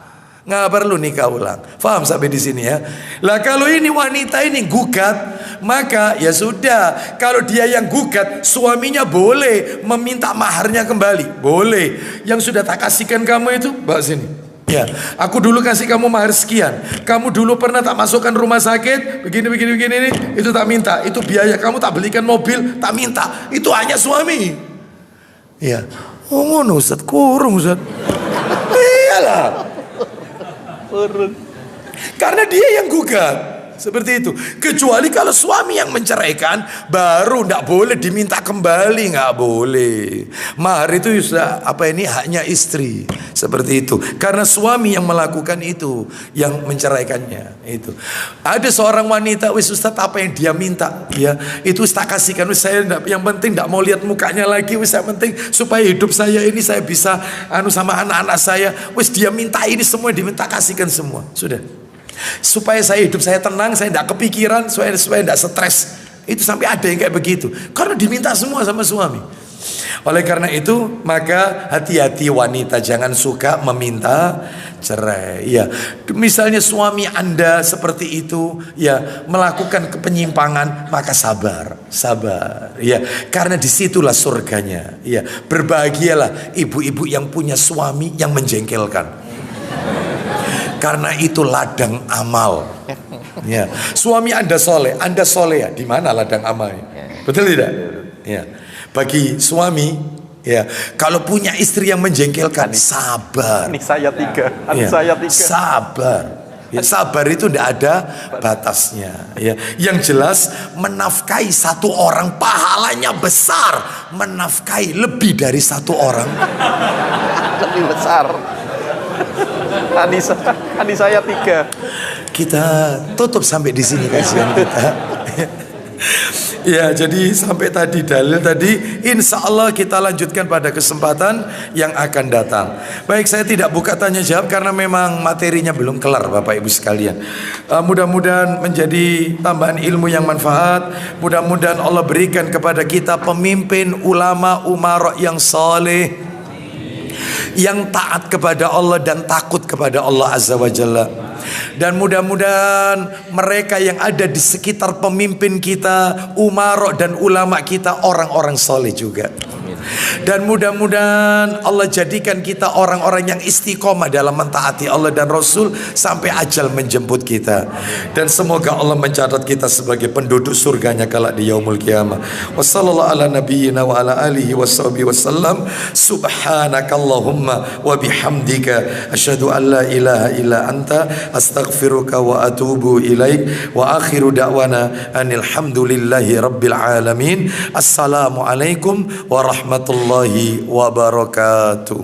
Nggak perlu nikah ulang. Faham sampai di sini ya? Lah kalau ini wanita ini gugat, maka ya sudah. Kalau dia yang gugat, suaminya boleh meminta maharnya kembali. Boleh. Yang sudah tak kasihkan kamu itu, bawa sini. Ya, aku dulu kasih kamu mahar sekian. Kamu dulu pernah tak masukkan rumah sakit, begini ini, itu tak minta. Itu biaya kamu tak belikan mobil, tak minta. Itu hanya suami. Ya. Oh ngono Ustaz, kurung Ustaz. Iyalah. Karena dia yang gugat. Seperti itu. Kecuali kalau suami yang menceraikan, baru tidak boleh diminta kembali, nggak boleh. Mahar itu sudah haknya istri. Seperti itu. Karena suami yang melakukan itu, yang menceraikannya itu. Ada seorang wanita, wis Ustaz apa yang dia minta, ya itu tak kasihkan. Wis saya yang penting tidak mau lihat mukanya lagi. Wis yang penting supaya hidup saya ini saya bisa sama anak-anak saya. Wis dia minta ini semua, diminta kasihkan semua. Sudah. Supaya saya hidup saya tenang, saya tidak kepikiran, supaya tidak stres. Itu sampai ada yang kayak begitu. Karena diminta semua sama suami. Oleh karena itu, maka hati-hati wanita, jangan suka meminta cerai. Ya, misalnya suami Anda seperti itu, ya melakukan penyimpangan, maka sabar. Ya, karena disitulah surganya. Ya, berbahagialah ibu-ibu yang punya suami yang menjengkelkan. Karena itu ladang amal. Ya. Suami Anda soleh ya. Di mana ladang amalnya? Betul tidak? Ya. Bagi suami, ya, kalau punya istri yang menjengkelkan, sabar. Ini saya tiga. Sabar. Ya, sabar itu tidak ada batasnya. Ya. Yang jelas menafkahi satu orang pahalanya besar. Menafkahi lebih dari satu orang Lebih besar. Tadi saya 3. Kita tutup sampai di sini kajian kita. Ya, jadi sampai tadi dalil tadi, insya Allah kita lanjutkan pada kesempatan yang akan datang. Baik, saya tidak buka tanya jawab karena memang materinya belum kelar Bapak Ibu sekalian. Mudah-mudahan menjadi tambahan ilmu yang manfaat. Mudah-mudahan Allah berikan kepada kita pemimpin ulama umarok yang saleh, yang taat kepada Allah dan takut kepada Allah Azza wa Jalla. Dan mudah-mudahan mereka yang ada di sekitar pemimpin kita, umarok dan ulama kita, orang-orang soleh juga. Dan mudah-mudahan Allah jadikan kita orang-orang yang istiqomah dalam mentaati Allah dan Rasul sampai ajal menjemput kita. Dan semoga Allah mencatat kita sebagai penduduk surganya kelak di yaumul qiyamah. Wassallallahu ala nabiyyina wa ala alihi washabihi wasallam. Subhanakallahumma wa bihamdika asyhadu an la ilaha illa anta astaghfiruka wa atubu ilaik. Wa akhiru da'wana anil hamdulillahi rabbil alamin. Assalamualaikum warahmatullahi wabarakatuh.